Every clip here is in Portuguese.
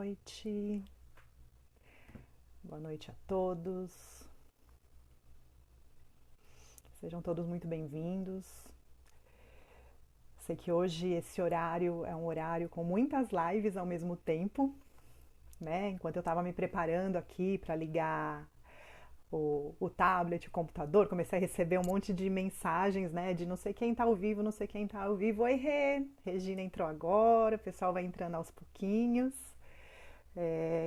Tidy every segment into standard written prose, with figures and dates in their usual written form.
noite. Boa noite a todos. Sejam todos muito bem-vindos. Sei que hoje esse horário é um horário com muitas lives ao mesmo tempo, né? Enquanto eu estava me preparando aqui para ligar o tablet, o computador, comecei a receber um monte de mensagens, né? De não sei quem tá ao vivo, não sei quem tá ao vivo. Oi, Rê! Regina entrou agora, o pessoal vai entrando aos pouquinhos.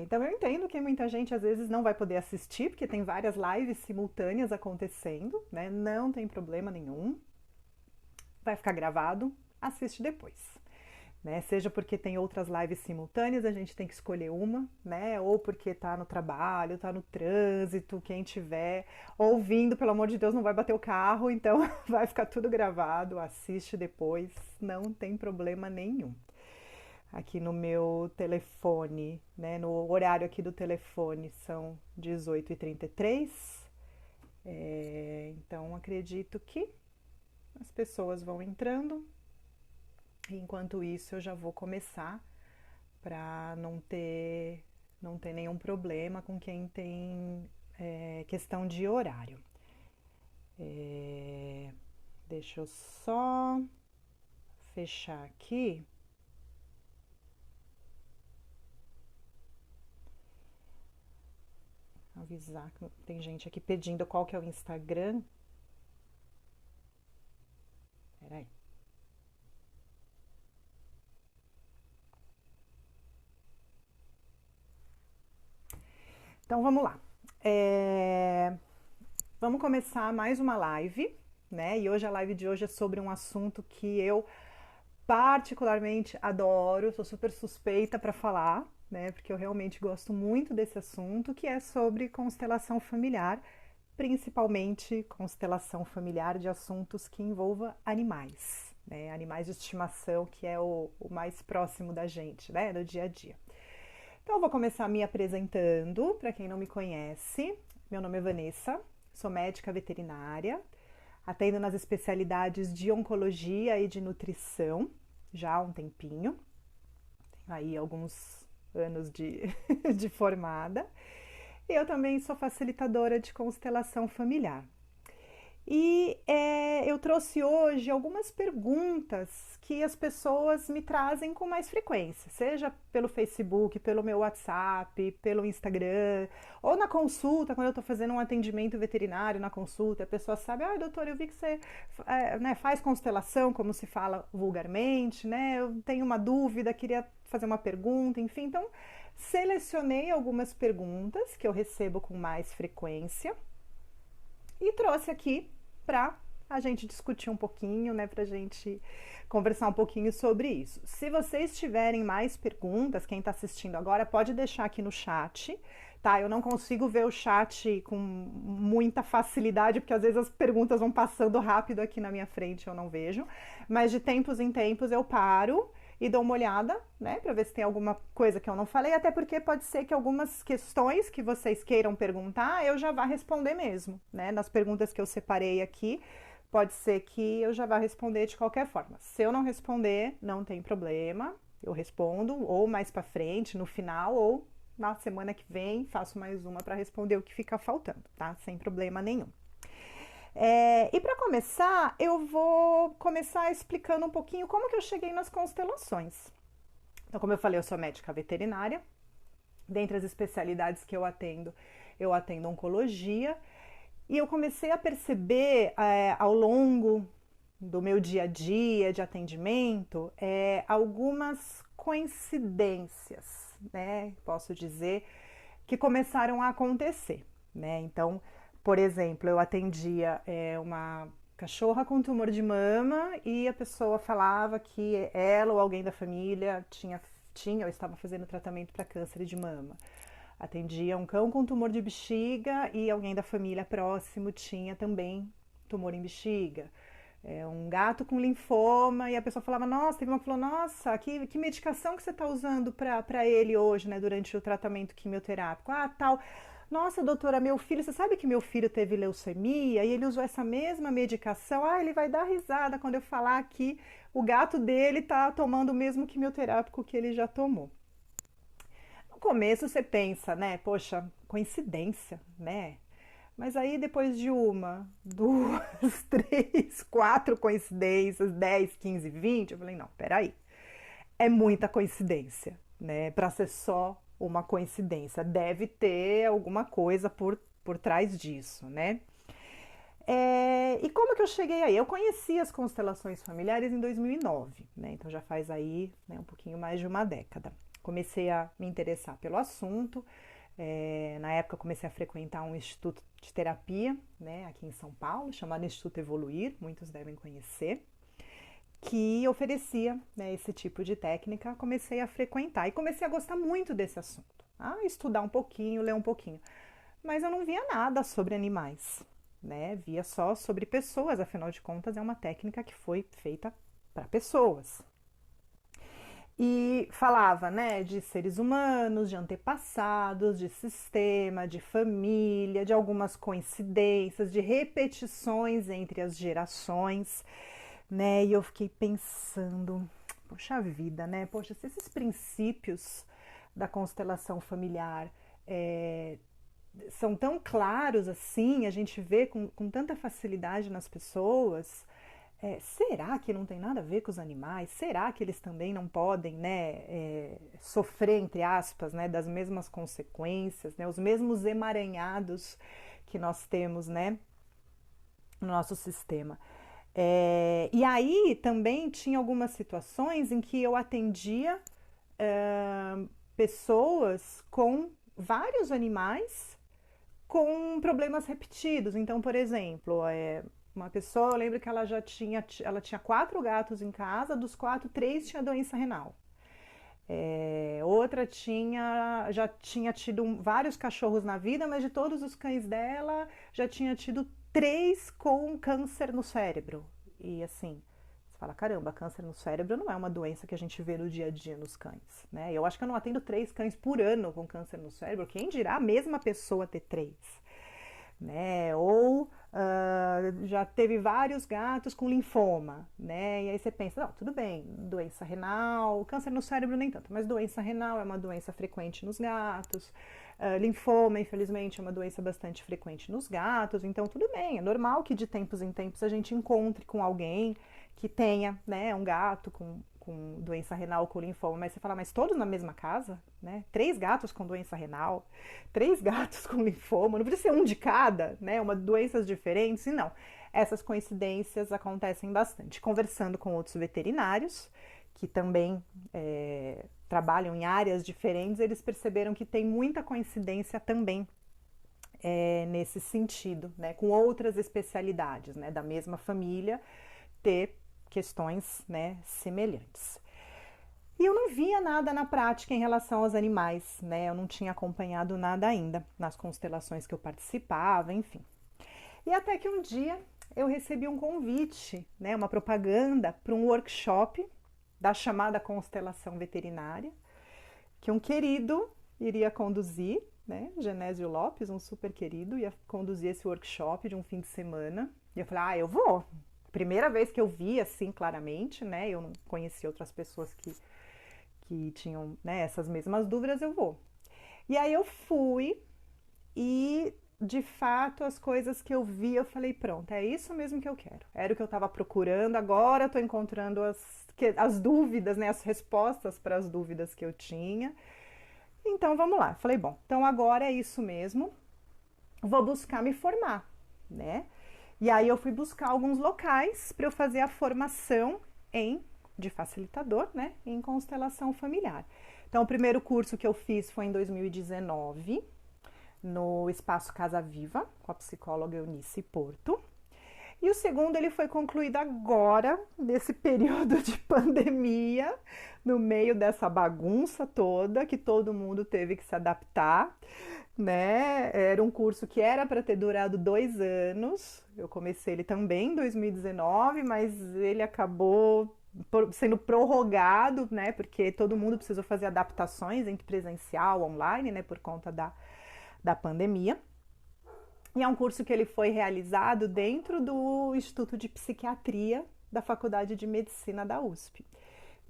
Então eu entendo que muita gente às vezes não vai poder assistir, porque tem várias lives simultâneas acontecendo, né? Não tem problema nenhum. Vai ficar gravado, assiste depois. Né? Seja porque tem outras lives simultâneas, a gente tem que escolher uma, né? Ou porque tá no trabalho, tá no trânsito, quem tiver ouvindo, pelo amor de Deus, não vai bater o carro, então vai ficar tudo gravado, assiste depois, não tem problema nenhum. Aqui no meu telefone, né? No horário aqui do telefone são 18h33. Então acredito que as pessoas vão entrando. Enquanto isso, eu já vou começar para não ter nenhum problema com quem tem questão de horário. Deixa eu só fechar aqui. Avisar que tem gente aqui pedindo qual que é o Instagram. Peraí. Então vamos lá. Vamos começar mais uma live, né? E hoje a live de hoje é sobre um assunto que eu particularmente adoro, sou super suspeita para falar, né? Porque eu realmente gosto muito desse assunto, que é sobre constelação familiar, principalmente constelação familiar de assuntos que envolvam animais, né? Animais de estimação, que é o mais próximo da gente, né? Do dia a dia. Então eu vou começar me apresentando, para quem não me conhece. Meu nome é Vanessa, sou médica veterinária, atendo nas especialidades de oncologia e de nutrição já há um tempinho, tenho aí alguns anos de formada. E eu também sou facilitadora de constelação familiar. E eu trouxe hoje algumas perguntas que as pessoas me trazem com mais frequência, seja pelo Facebook, pelo meu WhatsApp, pelo Instagram, ou na consulta, quando eu estou fazendo um atendimento veterinário na consulta, a pessoa sabe, doutor, eu vi que você né, faz constelação, como se fala vulgarmente, né? Eu tenho uma dúvida, queria fazer uma pergunta, enfim, então selecionei algumas perguntas que eu recebo com mais frequência e trouxe aqui para a gente discutir um pouquinho, né, para a gente conversar um pouquinho sobre isso. Se vocês tiverem mais perguntas, quem está assistindo agora, pode deixar aqui no chat, tá? Eu não consigo ver o chat com muita facilidade, porque às vezes as perguntas vão passando rápido aqui na minha frente, eu não vejo, mas de tempos em tempos eu paro e dou uma olhada, né, para ver se tem alguma coisa que eu não falei, até porque pode ser que algumas questões que vocês queiram perguntar, eu já vá responder mesmo, né, nas perguntas que eu separei aqui, pode ser que eu já vá responder de qualquer forma. Se eu não responder, não tem problema, eu respondo ou mais para frente, no final, ou na semana que vem, faço mais uma para responder o que fica faltando, tá? Sem problema nenhum. E para começar, eu vou começar explicando um pouquinho como que eu cheguei nas constelações. Então, como eu falei, eu sou médica veterinária. Dentre as especialidades que eu atendo oncologia. E eu comecei a perceber ao longo do meu dia a dia de atendimento algumas coincidências, né? Posso dizer, que começaram a acontecer, né? Então, por exemplo, eu atendia uma cachorra com tumor de mama e a pessoa falava que ela ou alguém da família tinha ou estava fazendo tratamento para câncer de mama. Atendia um cão com tumor de bexiga e alguém da família próximo tinha também tumor em bexiga. Um gato com linfoma e a pessoa falava, nossa, teve uma que falou, nossa, que medicação que você está usando para ele hoje, né, durante o tratamento quimioterápico? Ah, tal. Nossa, doutora, meu filho, você sabe que meu filho teve leucemia e ele usou essa mesma medicação? Ah, ele vai dar risada quando eu falar que o gato dele está tomando o mesmo quimioterápico que ele já tomou. começo você pensa, né? Poxa, coincidência, né? Mas aí depois de uma, duas, três, quatro coincidências, 10, 15, 20, eu falei, não, peraí. É muita coincidência, né? Para ser só uma coincidência. Deve ter alguma coisa por trás disso, né? E como que eu cheguei aí? Eu conheci as constelações familiares em 2009, né? Então já faz aí, né, um pouquinho mais de uma década. Comecei a me interessar pelo assunto. Na época eu comecei a frequentar um instituto de terapia, né, aqui em São Paulo, chamado Instituto Evoluir, muitos devem conhecer, que oferecia, né, esse tipo de técnica. Comecei a frequentar e comecei a gostar muito desse assunto. Estudar um pouquinho, ler um pouquinho. Mas eu não via nada sobre animais, né? Via só sobre pessoas, afinal de contas é uma técnica que foi feita para pessoas. E falava, né, de seres humanos, de antepassados, de sistema, de família, de algumas coincidências, de repetições entre as gerações, né? E eu fiquei pensando, poxa vida, né? Poxa, se esses princípios da constelação familiar são tão claros assim, a gente vê com tanta facilidade nas pessoas, será que não tem nada a ver com os animais? Será que eles também não podem, né, sofrer, entre aspas, né, das mesmas consequências, né, os mesmos emaranhados que nós temos, né, no nosso sistema? E aí também tinha algumas situações em que eu atendia pessoas com vários animais com problemas repetidos. Então, por exemplo, uma pessoa, eu lembro que ela tinha 4 gatos em casa, dos 4, 3 tinha doença renal. Outra já tinha tido vários cachorros na vida, mas de todos os cães dela, já tinha tido 3 com câncer no cérebro. E assim, você fala, caramba, câncer no cérebro não é uma doença que a gente vê no dia a dia nos cães, né? Eu acho que eu não atendo 3 cães por ano com câncer no cérebro, quem dirá a mesma pessoa ter 3, né? Ou já teve vários gatos com linfoma, né? E aí você pensa, não, tudo bem, doença renal, câncer no cérebro nem tanto, mas doença renal é uma doença frequente nos gatos, linfoma, infelizmente, é uma doença bastante frequente nos gatos, então tudo bem, é normal que de tempos em tempos a gente encontre com alguém que tenha, né, um gato com doença renal, com linfoma, mas você fala, mas todos na mesma casa, né? 3 gatos com doença renal, 3 gatos com linfoma, não precisa ser um de cada, né? Doenças diferentes, e não. Essas coincidências acontecem bastante. Conversando com outros veterinários, que também trabalham em áreas diferentes, eles perceberam que tem muita coincidência também nesse sentido, né? Com outras especialidades, né? Da mesma família, ter questões, né, semelhantes. E eu não via nada na prática em relação aos animais, né? Eu não tinha acompanhado nada ainda nas constelações que eu participava, enfim. E até que um dia eu recebi um convite, né, uma propaganda para um workshop da chamada constelação veterinária, que um querido iria conduzir, né, Genésio Lopes, um super querido, ia conduzir esse workshop de um fim de semana. E eu falei, eu vou. Primeira vez que eu vi assim claramente, né? Eu não conhecia outras pessoas que tinham, né, essas mesmas dúvidas, eu vou. E aí eu fui e, de fato, as coisas que eu vi, eu falei, pronto, é isso mesmo que eu quero. Era o que eu estava procurando, agora estou encontrando as dúvidas, né, as respostas para as dúvidas que eu tinha. Então, vamos lá. Eu falei, bom, então agora é isso mesmo, vou buscar me formar, né? E aí eu fui buscar alguns locais para eu fazer a formação de facilitador, né, em constelação familiar. Então, o primeiro curso que eu fiz foi em 2019, no Espaço Casa Viva, com a psicóloga Eunice Porto. E o segundo ele foi concluído agora, nesse período de pandemia, no meio dessa bagunça toda, que todo mundo teve que se adaptar, né? Era um curso que era para ter durado 2 anos. Eu comecei ele também em 2019, mas ele acabou sendo prorrogado, né? Porque todo mundo precisou fazer adaptações entre presencial e online, né? Por conta da pandemia. E é um curso que ele foi realizado dentro do Instituto de Psiquiatria da Faculdade de Medicina da USP.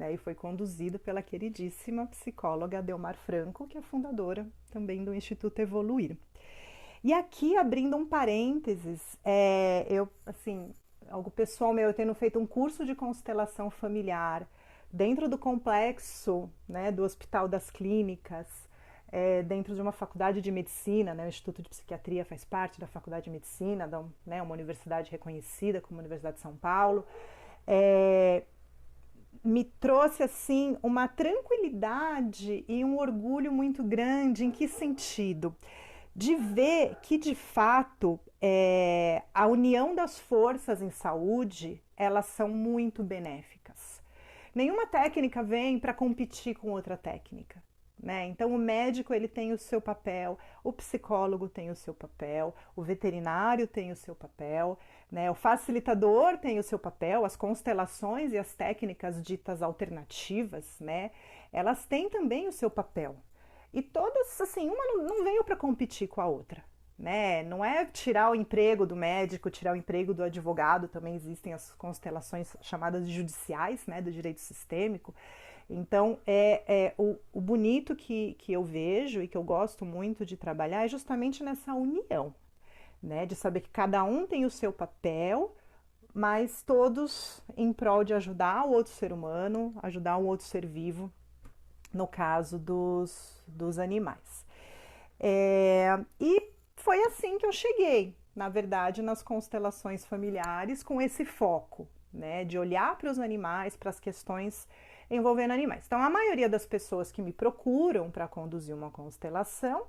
né, e foi conduzido pela queridíssima psicóloga Delmar Franco, que é fundadora também do Instituto Evoluir. E aqui, abrindo um parênteses, eu, assim, algo pessoal meu, eu tendo feito um curso de constelação familiar dentro do complexo, né, do Hospital das Clínicas, dentro de uma faculdade de medicina, né, o Instituto de Psiquiatria faz parte da faculdade de medicina, né, uma universidade reconhecida como a Universidade de São Paulo, me trouxe assim uma tranquilidade e um orgulho muito grande. Em que sentido? De ver que de fato a união das forças em saúde, elas são muito benéficas. Nenhuma técnica vem para competir com outra técnica, né? Então o médico ele tem o seu papel, o psicólogo tem o seu papel, o veterinário tem o seu papel, né? O facilitador tem o seu papel, as constelações e as técnicas ditas alternativas, né? Elas têm também o seu papel. E todas, assim, uma não veio para competir com a outra, né? Não é tirar o emprego do médico, tirar o emprego do advogado, também existem as constelações chamadas de judiciais, né, do direito sistêmico. Então, o bonito que eu vejo e que eu gosto muito de trabalhar é justamente nessa união, né? De saber que cada um tem o seu papel, mas todos em prol de ajudar o outro ser humano, ajudar um outro ser vivo, no caso dos animais. E foi assim que eu cheguei, na verdade, nas constelações familiares, com esse foco, né, de olhar para os animais, para as questões envolvendo animais. Então, a maioria das pessoas que me procuram para conduzir uma constelação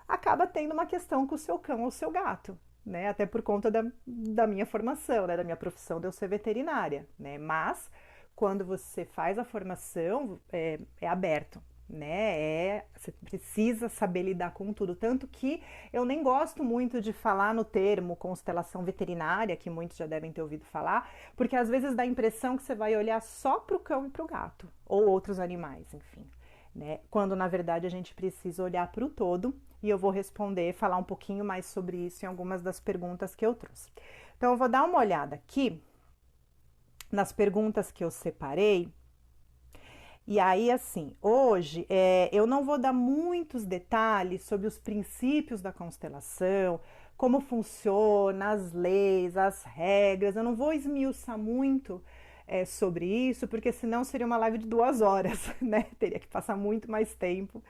acaba tendo uma questão com o seu cão ou o seu gato, né, até por conta da minha formação, né, da minha profissão de eu ser veterinária, né, mas quando você faz a formação, é aberto, né? Você precisa saber lidar com tudo. Tanto que eu nem gosto muito de falar no termo constelação veterinária, que muitos já devem ter ouvido falar, porque às vezes dá a impressão que você vai olhar só para o cão e para o gato, ou outros animais, enfim, né? Quando na verdade a gente precisa olhar para o todo, e eu vou falar um pouquinho mais sobre isso em algumas das perguntas que eu trouxe. Então eu vou dar uma olhada aqui nas perguntas que eu separei. E aí, assim, hoje eu não vou dar muitos detalhes sobre os princípios da constelação, como funciona, as leis, as regras. Eu não vou esmiuçar muito sobre isso, porque senão seria uma live de 2 horas, né? Teria que passar muito mais tempo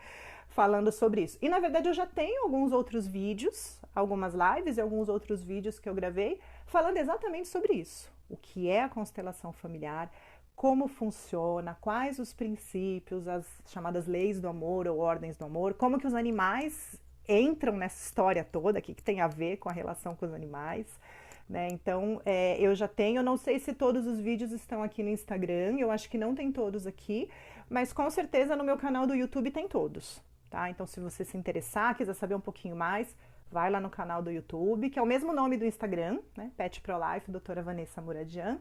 falando sobre isso. E na verdade eu já tenho alguns outros vídeos, algumas lives e alguns outros vídeos que eu gravei falando exatamente sobre isso. O que é a constelação familiar, como funciona, quais os princípios, as chamadas leis do amor ou ordens do amor, como que os animais entram nessa história toda, que tem a ver com a relação com os animais, né? Então, eu já tenho, não sei se todos os vídeos estão aqui no Instagram, eu acho que não tem todos aqui, mas com certeza no meu canal do YouTube tem todos, tá? Então, se você se interessar, quiser saber um pouquinho mais, vai lá no canal do YouTube, que é o mesmo nome do Instagram, né? Pet Pro Life, doutora Vanessa Muradian.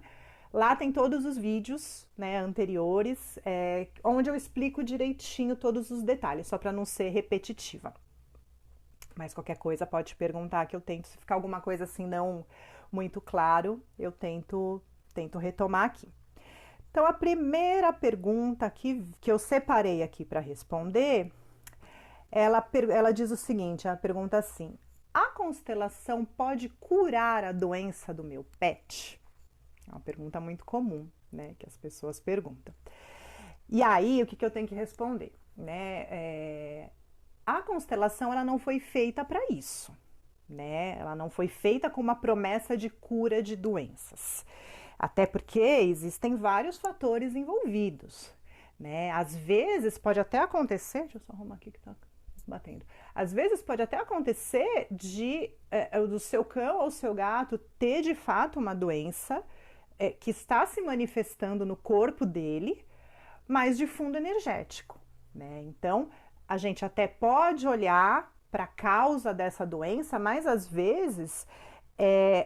Lá tem todos os vídeos, né, anteriores, onde eu explico direitinho todos os detalhes, só para não ser repetitiva. Mas qualquer coisa pode perguntar, que eu tento, se ficar alguma coisa assim não muito claro, eu tento retomar aqui. Então, a primeira pergunta que eu separei aqui para responder, ela diz o seguinte, ela pergunta assim: a constelação pode curar a doença do meu pet? É uma pergunta muito comum, né, que as pessoas perguntam. E aí, o que eu tenho que responder, né? A constelação, ela não foi feita para isso, né? Ela não foi feita com uma promessa de cura de doenças. Até porque existem vários fatores envolvidos, né? Às vezes pode até acontecer, deixa eu só arrumar aqui que tá batendo. Às vezes pode até acontecer do seu cão ou seu gato ter de fato uma doença que está se manifestando no corpo dele, mas de fundo energético, né? Então, a gente até pode olhar para a causa dessa doença, mas às vezes,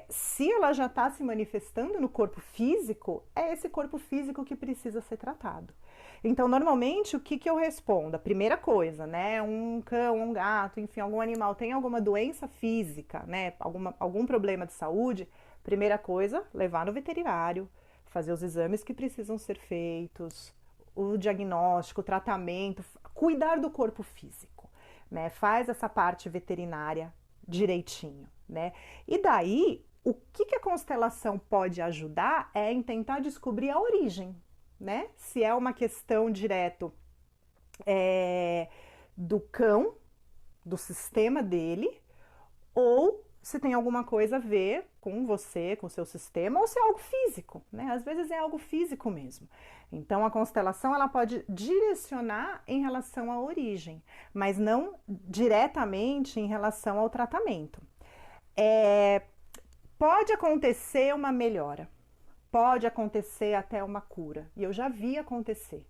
se ela já está se manifestando no corpo físico, é esse corpo físico que precisa ser tratado. Então, normalmente, o que eu respondo? A primeira coisa, né? Um cão, um gato, enfim, algum animal tem alguma doença física, né? Algum problema de saúde. Primeira coisa, levar no veterinário, fazer os exames que precisam ser feitos, o diagnóstico, o tratamento, cuidar do corpo físico, né? Faz essa parte veterinária direitinho, né? E daí, o que a constelação pode ajudar é em tentar descobrir a origem, né? Se é uma questão direto é, do cão, do sistema dele, ou se tem alguma coisa a ver com você, com o seu sistema, ou se é algo físico, né? Às vezes é algo físico mesmo. Então a constelação ela pode direcionar em relação à origem, mas não diretamente em relação ao tratamento. É, pode acontecer uma melhora, pode acontecer até uma cura, e eu já vi acontecer.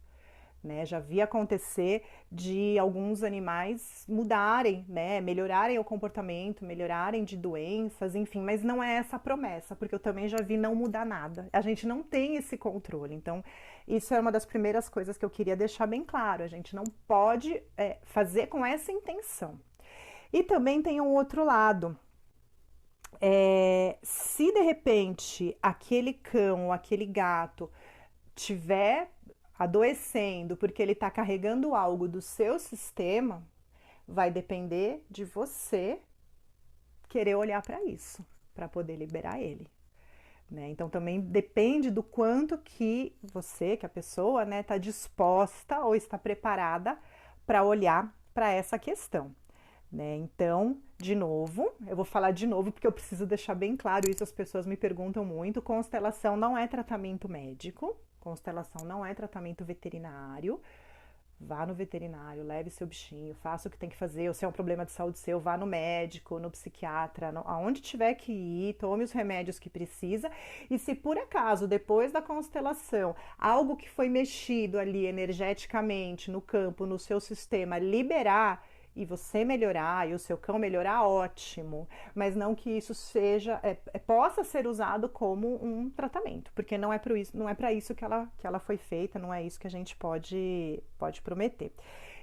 Né, já vi acontecer de alguns animais mudarem, né, melhorarem o comportamento, melhorarem de doenças, enfim, mas não é essa a promessa, porque eu também já vi não mudar nada. A gente não tem esse controle. Então, isso é uma das primeiras coisas que eu queria deixar bem claro. A gente não pode fazer com essa intenção. E também tem um outro lado. Se de repente aquele cão, aquele gato tiver adoecendo porque ele está carregando algo do seu sistema, vai depender de você querer olhar para isso, para poder liberar ele. Né? Então também depende do quanto que você, que a pessoa, né, está disposta ou está preparada para olhar para essa questão. Né? Então, de novo, eu vou falar de novo porque eu preciso deixar bem claro isso, as pessoas me perguntam muito, constelação não é tratamento médico, constelação não é tratamento veterinário. Vá no veterinário, leve seu bichinho, faça o que tem que fazer, ou se é um problema de saúde seu, vá no médico, no psiquiatra, aonde tiver que ir, tome os remédios que precisa. E se por acaso, depois da constelação, algo que foi mexido ali energeticamente no campo, no seu sistema, liberar e você melhorar e o seu cão melhorar, ótimo, mas não que isso seja possa ser usado como um tratamento, porque não é para isso, não é para isso que ela foi feita, não é isso que a gente pode prometer.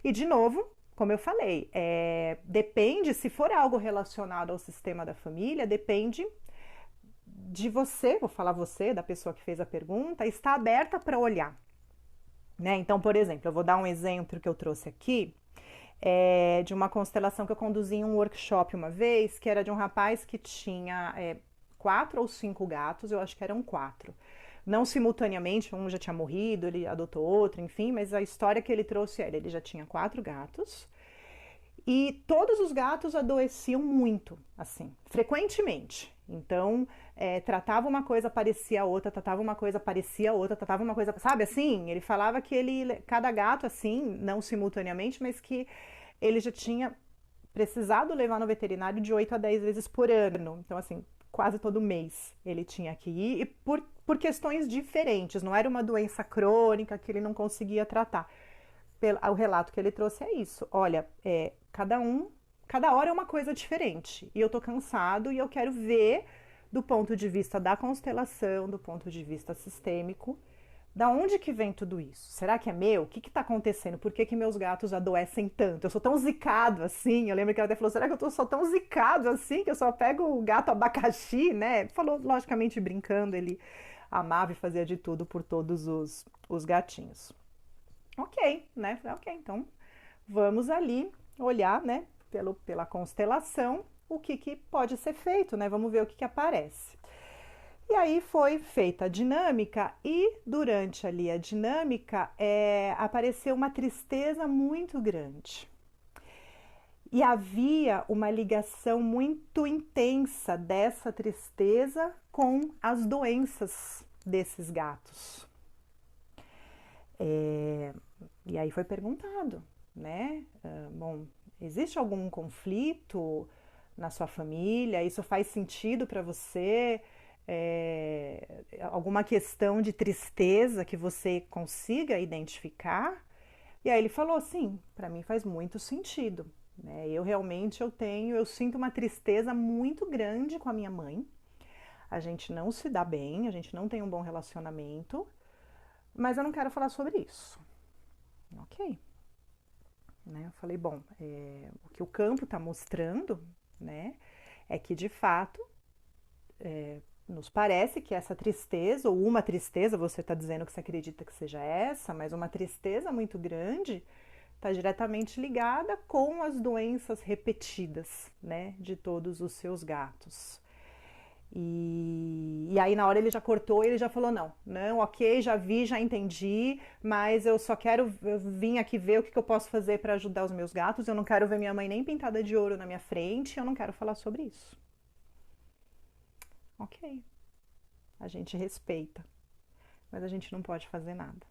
E de novo, como eu falei, depende, se for algo relacionado ao sistema da família, depende de você, vou falar você, da pessoa que fez a pergunta, está aberta para olhar. Né? Então, por exemplo, eu vou dar um exemplo que eu trouxe aqui, de uma constelação que eu conduzi em um workshop uma vez, que era de um rapaz que tinha 4 ou 5 gatos, eu acho que eram 4. Não simultaneamente, um já tinha morrido, ele adotou outro, enfim, mas a história que ele trouxe era, ele já tinha 4 gatos, e todos os gatos adoeciam muito, assim, frequentemente. Então, tratava uma coisa, parecia outra, tratava uma coisa, parecia outra, tratava uma coisa, sabe assim? Ele falava que cada gato, assim, não simultaneamente, mas que ele já tinha precisado levar no veterinário de 8 a 10 vezes por ano. Então, assim, quase todo mês ele tinha que ir, e por questões diferentes, não era uma doença crônica que ele não conseguia tratar. O relato que ele trouxe é isso. Olha, cada hora é uma coisa diferente. E eu tô cansado e eu quero ver do ponto de vista da constelação, do ponto de vista sistêmico, da onde que vem tudo isso? Será que é meu? O que que tá acontecendo? Por que que meus gatos adoecem tanto? Eu sou tão zicado assim? Eu lembro que ela até falou, será que eu sou tão zicado assim que eu só pego o gato abacaxi, né? Falou, logicamente, brincando, ele amava e fazia de tudo por todos os gatinhos. Ok, né? Ok, então vamos ali olhar, né, pela constelação, o que pode ser feito, né? Vamos ver o que aparece. E aí foi feita a dinâmica e durante ali a dinâmica apareceu uma tristeza muito grande. E havia uma ligação muito intensa dessa tristeza com as doenças desses gatos. E aí foi perguntado, né? Bom, existe algum conflito na sua família? Isso faz sentido para você? Alguma questão de tristeza que você consiga identificar? E aí ele falou, sim, para mim faz muito sentido. Né? Eu sinto uma tristeza muito grande com a minha mãe. A gente não se dá bem, a gente não tem um bom relacionamento, mas eu não quero falar sobre isso. Ok. Né? Eu falei, bom, o que o campo está mostrando, né, é que de fato nos parece que essa tristeza, ou uma tristeza, você está dizendo que você acredita que seja essa, mas uma tristeza muito grande está diretamente ligada com as doenças repetidas, né, de todos os seus gatos. E aí na hora ele já cortou e ele já falou, não, não, ok, já vi, já entendi, mas eu só quero vir aqui ver o que eu posso fazer para ajudar os meus gatos, eu não quero ver minha mãe nem pintada de ouro na minha frente, eu não quero falar sobre isso. Ok, a gente respeita, mas a gente não pode fazer nada,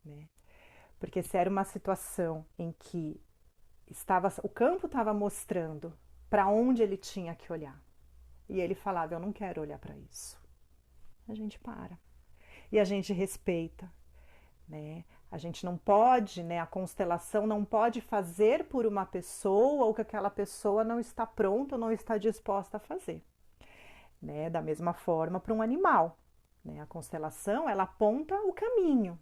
né? Porque se era uma situação em que o campo estava mostrando para onde ele tinha que olhar, e ele falava, eu não quero olhar para isso, a gente para. E a gente respeita, né? A gente não pode, né? A constelação não pode fazer por uma pessoa o que aquela pessoa não está pronta ou não está disposta a fazer, né? Da mesma forma para um animal, né? A constelação, ela aponta o caminho,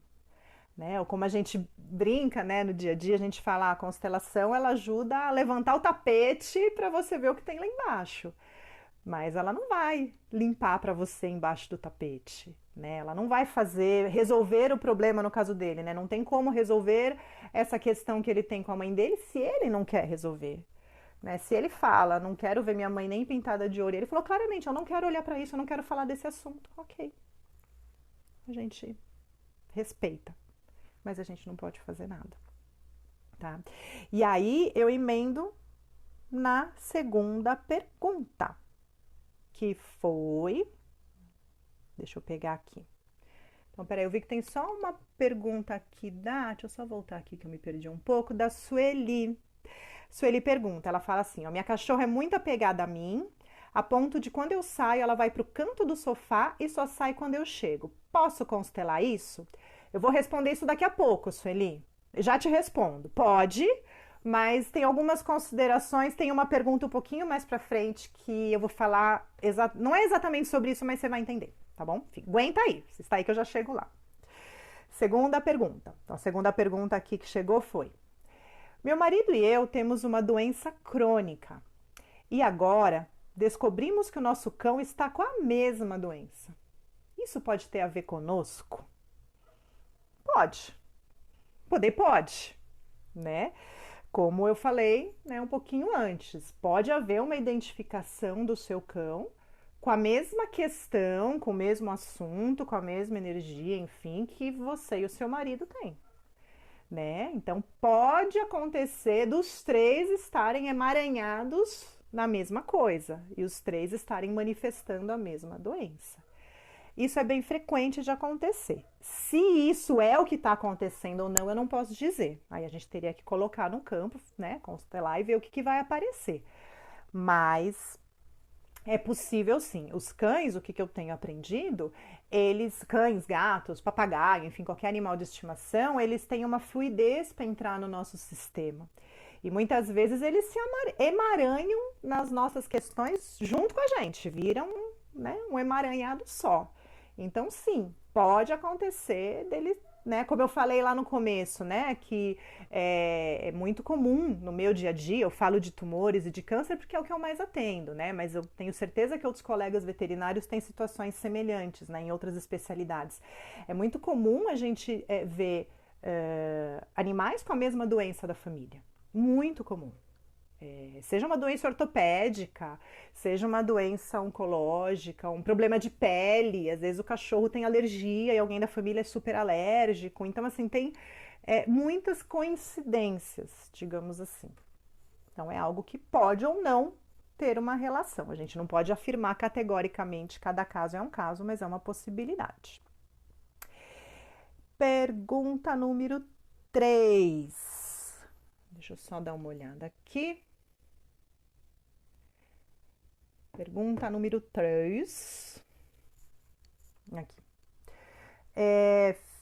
né? Ou como a gente brinca, né, no dia a dia, a gente fala, a constelação, ela ajuda a levantar o tapete para você ver o que tem lá embaixo. Mas ela não vai limpar para você embaixo do tapete, né? Ela não vai resolver o problema no caso dele, né? Não tem como resolver essa questão que ele tem com a mãe dele se ele não quer resolver, né? Se ele fala, não quero ver minha mãe nem pintada de ouro, ele falou claramente, eu não quero olhar para isso, eu não quero falar desse assunto. Ok, a gente respeita, mas a gente não pode fazer nada, tá? E aí eu emendo na segunda pergunta, que foi. Deixa eu pegar aqui. Então, peraí, eu vi que tem só uma pergunta aqui deixa eu só voltar aqui que eu me perdi um pouco, da Sueli. Sueli pergunta, ela fala assim, ó, minha cachorra é muito apegada a mim, a ponto de quando eu saio, ela vai pro canto do sofá e só sai quando eu chego. Posso constelar isso? Eu vou responder isso daqui a pouco, Sueli. Já te respondo. Pode, mas tem algumas considerações, tem uma pergunta um pouquinho mais pra frente que eu vou falar, não é exatamente sobre isso, mas você vai entender, tá bom? Aguenta aí, você está aí que eu já chego lá. Segunda pergunta. Então, a segunda pergunta aqui que chegou foi: meu marido e eu temos uma doença crônica e agora descobrimos que o nosso cão está com a mesma doença. Isso pode ter a ver conosco? Pode. Poder pode, né? Como eu falei, né, um pouquinho antes, pode haver uma identificação do seu cão com a mesma questão, com o mesmo assunto, com a mesma energia, enfim, que você e o seu marido têm, né? Então pode acontecer dos três estarem emaranhados na mesma coisa e os três estarem manifestando a mesma doença. Isso é bem frequente de acontecer. Se isso é o que está acontecendo ou não, eu não posso dizer. Aí a gente teria que colocar no campo, né, constelar e ver o que vai aparecer. Mas é possível sim. Os cães, o que eu tenho aprendido, cães, gatos, papagaio, enfim, qualquer animal de estimação, eles têm uma fluidez para entrar no nosso sistema. E muitas vezes eles se emaranham nas nossas questões junto com a gente, viram, né, um emaranhado só. Então, sim, pode acontecer dele, né? Como eu falei lá no começo, né? Que é muito comum no meu dia a dia, eu falo de tumores e de câncer porque é o que eu mais atendo, né? Mas eu tenho certeza que outros colegas veterinários têm situações semelhantes, né? Em outras especialidades. É muito comum a gente ver animais com a mesma doença da família. Muito comum. Seja uma doença ortopédica, seja uma doença oncológica, um problema de pele, às vezes o cachorro tem alergia e alguém da família é super alérgico. Então, assim, tem muitas coincidências, digamos assim. Então, é algo que pode ou não ter uma relação. A gente não pode afirmar categoricamente, cada caso é um caso, mas é uma possibilidade. Pergunta número 3. Deixa eu só dar uma olhada aqui. Pergunta número 3. Aqui.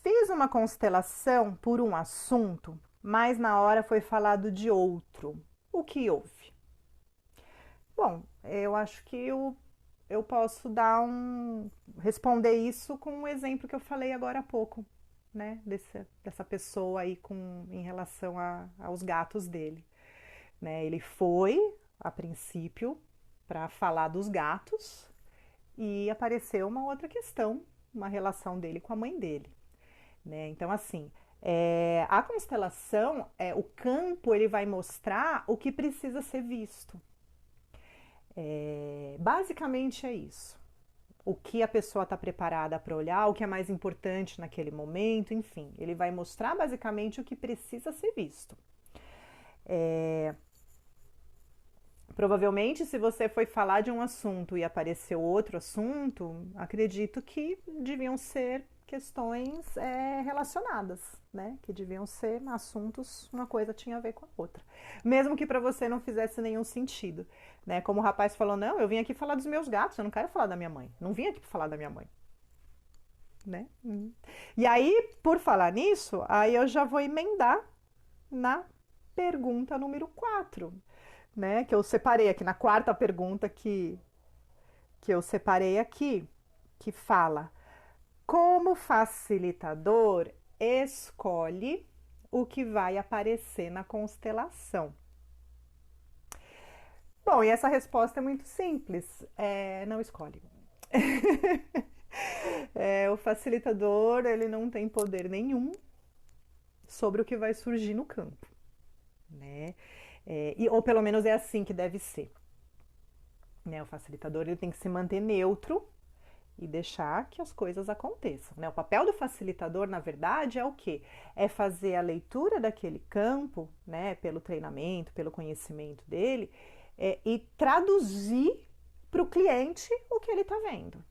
Fiz uma constelação por um assunto, mas na hora foi falado de outro. O que houve? Bom, eu acho que eu posso responder isso com um exemplo que eu falei agora há pouco, né? Dessa pessoa aí em relação aos gatos dele. Né? Ele foi, a princípio, para falar dos gatos e apareceu uma outra questão, uma relação dele com a mãe dele, né? Então, assim, a constelação, o campo, ele vai mostrar o que precisa ser visto. Basicamente é isso. O que a pessoa está preparada para olhar, o que é mais importante naquele momento, enfim, ele vai mostrar basicamente o que precisa ser visto. Provavelmente, se você foi falar de um assunto e apareceu outro assunto, acredito que deviam ser questões relacionadas, né? Que deviam ser assuntos, uma coisa tinha a ver com a outra. Mesmo que para você não fizesse nenhum sentido, né? Como o rapaz falou, não, eu vim aqui falar dos meus gatos, eu não quero falar da minha mãe. Não vim aqui para falar da minha mãe, né? E aí, por falar nisso, aí eu já vou emendar na pergunta número 4, né? Que eu separei aqui, na quarta pergunta que eu separei aqui, que fala: como facilitador escolhe o que vai aparecer na constelação? Bom, e essa resposta é muito simples, não escolhe. O facilitador, ele não tem poder nenhum sobre o que vai surgir no campo, né? Ou pelo menos é assim que deve ser, né? O facilitador, ele tem que se manter neutro e deixar que as coisas aconteçam, né? O papel do facilitador, na verdade, é o quê? É fazer a leitura daquele campo, né? Pelo treinamento, pelo conhecimento dele, e traduzir para o cliente o que ele está vendo,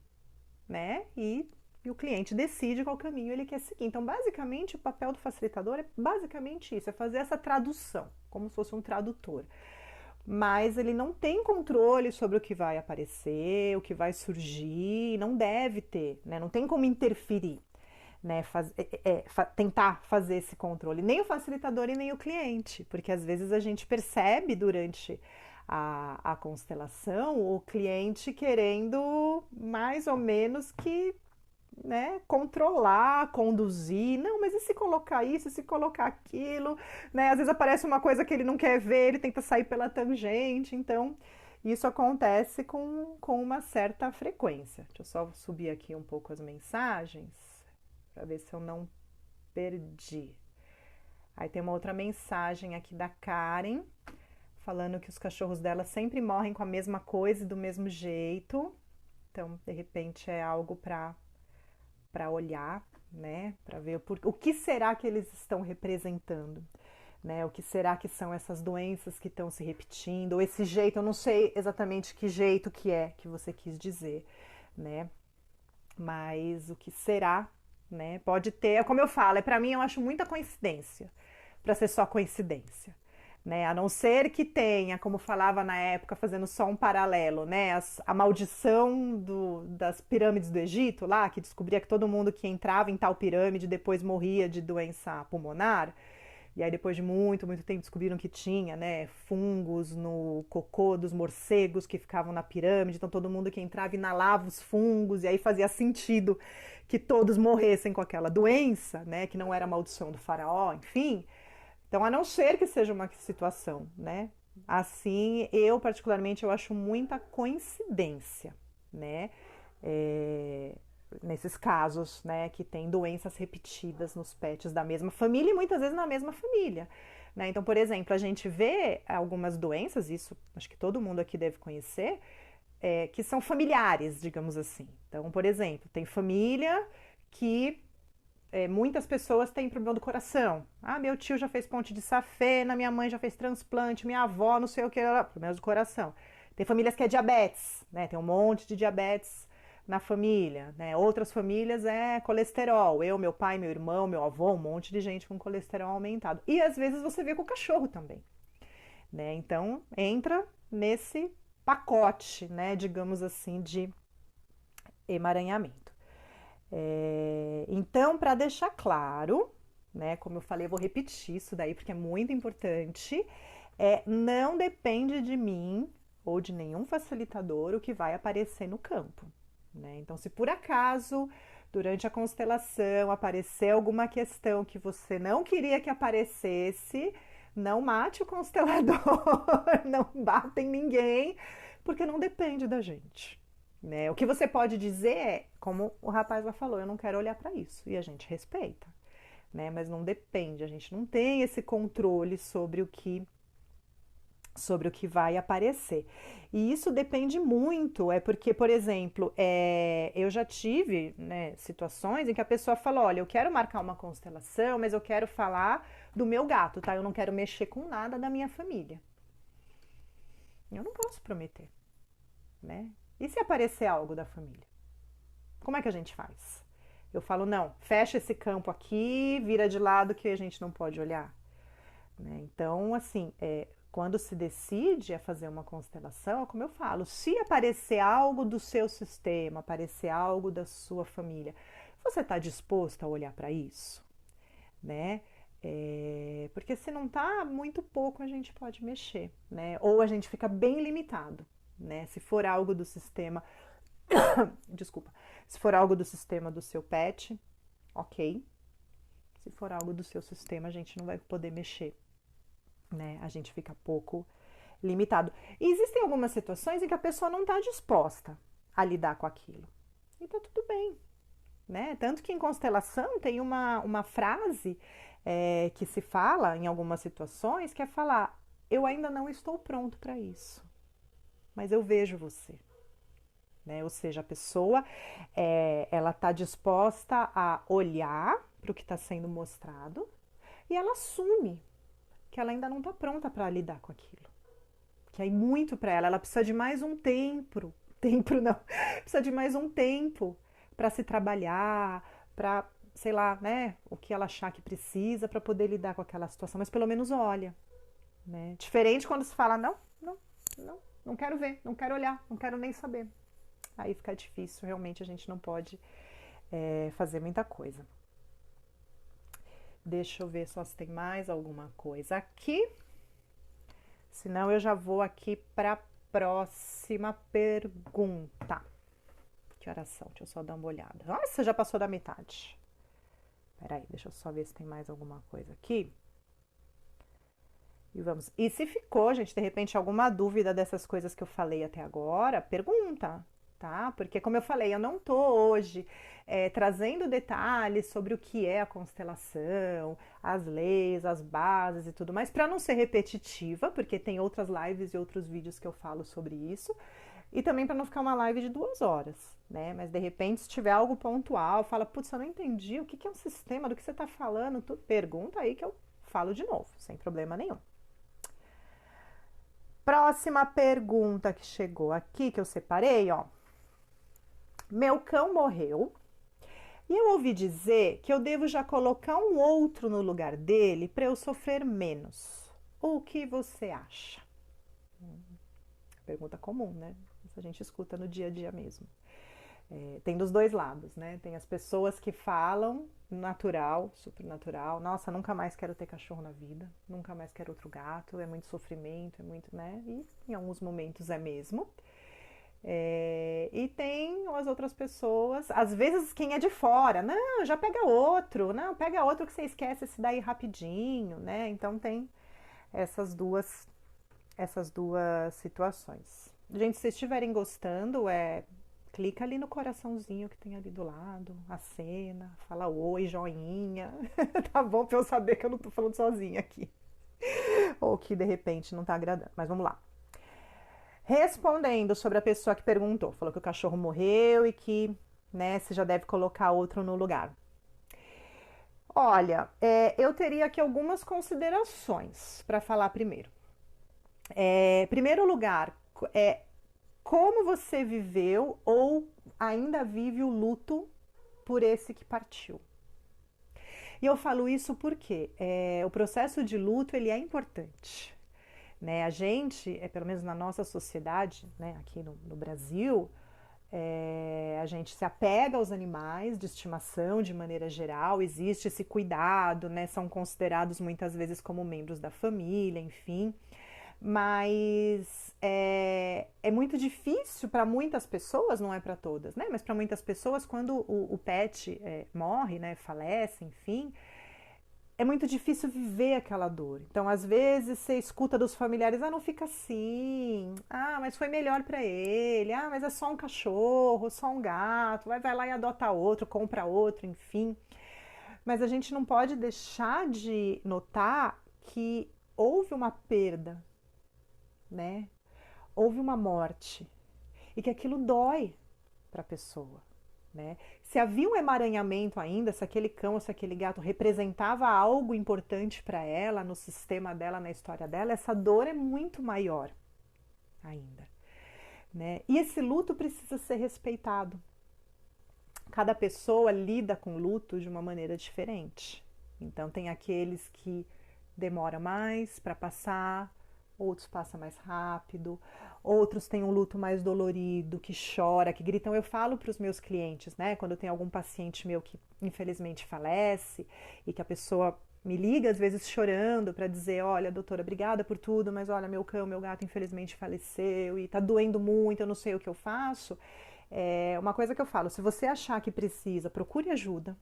né? E o cliente decide qual caminho ele quer seguir. Então, basicamente, o papel do facilitador é basicamente isso, é fazer essa tradução, como se fosse um tradutor. Mas ele não tem controle sobre o que vai aparecer, o que vai surgir, não deve ter, né? Não tem como interferir, né? Tentar fazer esse controle, nem o facilitador e nem o cliente, porque às vezes a gente percebe durante a constelação o cliente querendo mais ou menos que, né, controlar, conduzir. Não, mas e se colocar isso, e se colocar aquilo, né? Às vezes aparece uma coisa que ele não quer ver, ele tenta sair pela tangente. Então, isso acontece com uma certa frequência. Deixa eu só subir aqui um pouco as mensagens para ver se eu não perdi. Aí tem uma outra mensagem aqui da Karen, falando que os cachorros dela sempre morrem com a mesma coisa e do mesmo jeito. Então, de repente, é algo para olhar, né, para ver o que será que eles estão representando, né? O que será que são essas doenças que estão se repetindo, ou esse jeito, eu não sei exatamente que jeito que é que você quis dizer, né? Mas o que será, né? Pode ter, como eu falo, para mim eu acho muita coincidência para ser só coincidência. Né? A não ser que tenha, como falava na época, fazendo só um paralelo, né? A maldição das pirâmides do Egito, lá, que descobria que todo mundo que entrava em tal pirâmide depois morria de doença pulmonar. E aí, depois de muito, muito tempo, descobriram que tinha, né, fungos no cocô dos morcegos que ficavam na pirâmide. Então, todo mundo que entrava inalava os fungos, e aí fazia sentido que todos morressem com aquela doença, né? Que não era a maldição do faraó, enfim. Então, a não ser que seja uma situação, né? Assim, eu particularmente eu acho muita coincidência, né? Nesses casos, né, que tem doenças repetidas nos pets da mesma família e muitas vezes na mesma família, né? Então, por exemplo, a gente vê algumas doenças, isso acho que todo mundo aqui deve conhecer, que são familiares, digamos assim. Então, por exemplo, tem família que muitas pessoas têm problema do coração. Ah, meu tio já fez ponte de safena, minha mãe já fez transplante, minha avó não sei o que, problemas do coração. Tem famílias que é diabetes, né? Tem um monte de diabetes na família, né? Outras famílias é colesterol. Eu, meu pai, meu irmão, meu avô, um monte de gente com colesterol aumentado. E às vezes você vê com o cachorro também, né? Então entra nesse pacote, né? Digamos assim, de emaranhamento. Então, para deixar claro, né, como eu falei, eu vou repetir isso daí porque é muito importante, não depende de mim ou de nenhum facilitador o que vai aparecer no campo, né? Então, se por acaso, durante a constelação, aparecer alguma questão que você não queria que aparecesse, não mate o constelador, não bata em ninguém, porque não depende da gente. né? O que você pode dizer é, como o rapaz lá falou, eu não quero olhar para isso, e a gente respeita, né? Mas não depende, a gente não tem esse controle sobre o que vai aparecer. E isso depende muito, é porque, por exemplo, eu já tive, né, situações em que a pessoa fala, olha, eu quero marcar uma constelação, mas eu quero falar do meu gato, tá? Eu não quero mexer com nada da minha família. Eu não posso prometer, né? E se aparecer algo da família? Como é que a gente faz? Eu falo, não, fecha esse campo aqui, vira de lado que a gente não pode olhar. Né? Então, assim, quando se decide a fazer uma constelação, é como eu falo, se aparecer algo do seu sistema, aparecer algo da sua família, você está disposto a olhar para isso? Né? Porque se não está, muito pouco a gente pode mexer, né? Ou a gente fica bem limitado, né? Se for algo do sistema, desculpa, se for algo do sistema do seu pet, ok. Se for algo do seu sistema, a gente não vai poder mexer, né? A gente fica pouco limitado. E existem algumas situações em que a pessoa não está disposta a lidar com aquilo. E tá tudo bem, né? Tanto que em constelação tem uma frase que se fala em algumas situações que é falar: eu ainda não estou pronto para isso, mas eu vejo você. Né? Ou seja, a pessoa ela está disposta a olhar para o que está sendo mostrado e ela assume que ela ainda não está pronta para lidar com aquilo. Que é muito para ela precisa de mais um tempo não, precisa de mais um tempo para se trabalhar, para, sei lá, né, o que ela achar que precisa para poder lidar com aquela situação, mas pelo menos olha, né? Diferente quando se fala, não quero ver, não quero olhar, não quero nem saber. Aí fica difícil, realmente a gente não pode fazer muita coisa. Deixa eu ver só se tem mais alguma coisa aqui. Senão eu já vou aqui para a próxima pergunta. Que horas são? Deixa eu só dar uma olhada. Nossa, já passou da metade. Peraí, deixa eu só ver se tem mais alguma coisa aqui. E vamos. E se ficou, gente, de repente, alguma dúvida dessas coisas que eu falei até agora, pergunta. Tá? Porque, como eu falei, eu não tô hoje trazendo detalhes sobre o que é a constelação, as leis, as bases e tudo mais, para não ser repetitiva, porque tem outras lives e outros vídeos que eu falo sobre isso, e também para não ficar uma live de 2 horas, né? Mas de repente, se tiver algo pontual, fala, putz, eu não entendi, o que é um sistema, do que você está falando, tu pergunta aí que eu falo de novo, sem problema nenhum. Próxima pergunta que chegou aqui, que eu separei, ó. Meu cão morreu e eu ouvi dizer que eu devo já colocar um outro no lugar dele para eu sofrer menos. O que você acha? Pergunta comum, né? Isso a gente escuta no dia a dia mesmo. Tem dos dois lados, né? Tem as pessoas que falam natural, supernatural. Nossa, nunca mais quero ter cachorro na vida. Nunca mais quero outro gato. É muito sofrimento, é muito, né? E em alguns momentos é mesmo. E tem as outras pessoas, às vezes quem é de fora, não, já pega outro, não, pega outro que você esquece esse daí rapidinho, né? Então tem essas duas situações. Gente, se vocês estiverem gostando, clica ali no coraçãozinho que tem ali do lado, acena, fala oi, joinha, tá bom? Pra eu saber que eu não tô falando sozinha aqui. Ou que de repente não tá agradando, mas vamos lá. Respondendo sobre a pessoa que perguntou, falou que o cachorro morreu e que, né, você já deve colocar outro no lugar. Olha, eu teria aqui algumas considerações para falar primeiro. Primeiro lugar, como você viveu ou ainda vive o luto por esse que partiu. E eu falo isso porque o processo de luto ele é importante. Né? A gente, pelo menos na nossa sociedade, né, aqui no Brasil, a gente se apega aos animais de estimação de maneira geral, existe esse cuidado, né, são considerados muitas vezes como membros da família, enfim, mas é muito difícil para muitas pessoas, não é para todas, né, mas para muitas pessoas, quando o pet morre, né, falece, enfim, é muito difícil viver aquela dor. Então, às vezes, você escuta dos familiares, ah, não fica assim, ah, mas foi melhor para ele, ah, mas é só um cachorro, só um gato, vai lá e adota outro, compra outro, enfim. Mas a gente não pode deixar de notar que houve uma perda, né? Houve uma morte e que aquilo dói para a pessoa, né? Se havia um emaranhamento ainda, se aquele cão ou se aquele gato representava algo importante para ela, no sistema dela, na história dela, essa dor é muito maior ainda, né? E esse luto precisa ser respeitado. Cada pessoa lida com luto de uma maneira diferente. Então tem aqueles que demoram mais para passar, outros passam mais rápido, outros têm um luto mais dolorido, que chora, que grita. Então eu falo para os meus clientes, né, quando tem algum paciente meu que infelizmente falece e que a pessoa me liga às vezes chorando para dizer, olha, doutora, obrigada por tudo, mas olha, meu cão, meu gato infelizmente faleceu e tá doendo muito, eu não sei o que eu faço. É uma coisa que eu falo, se você achar que precisa, procure ajuda.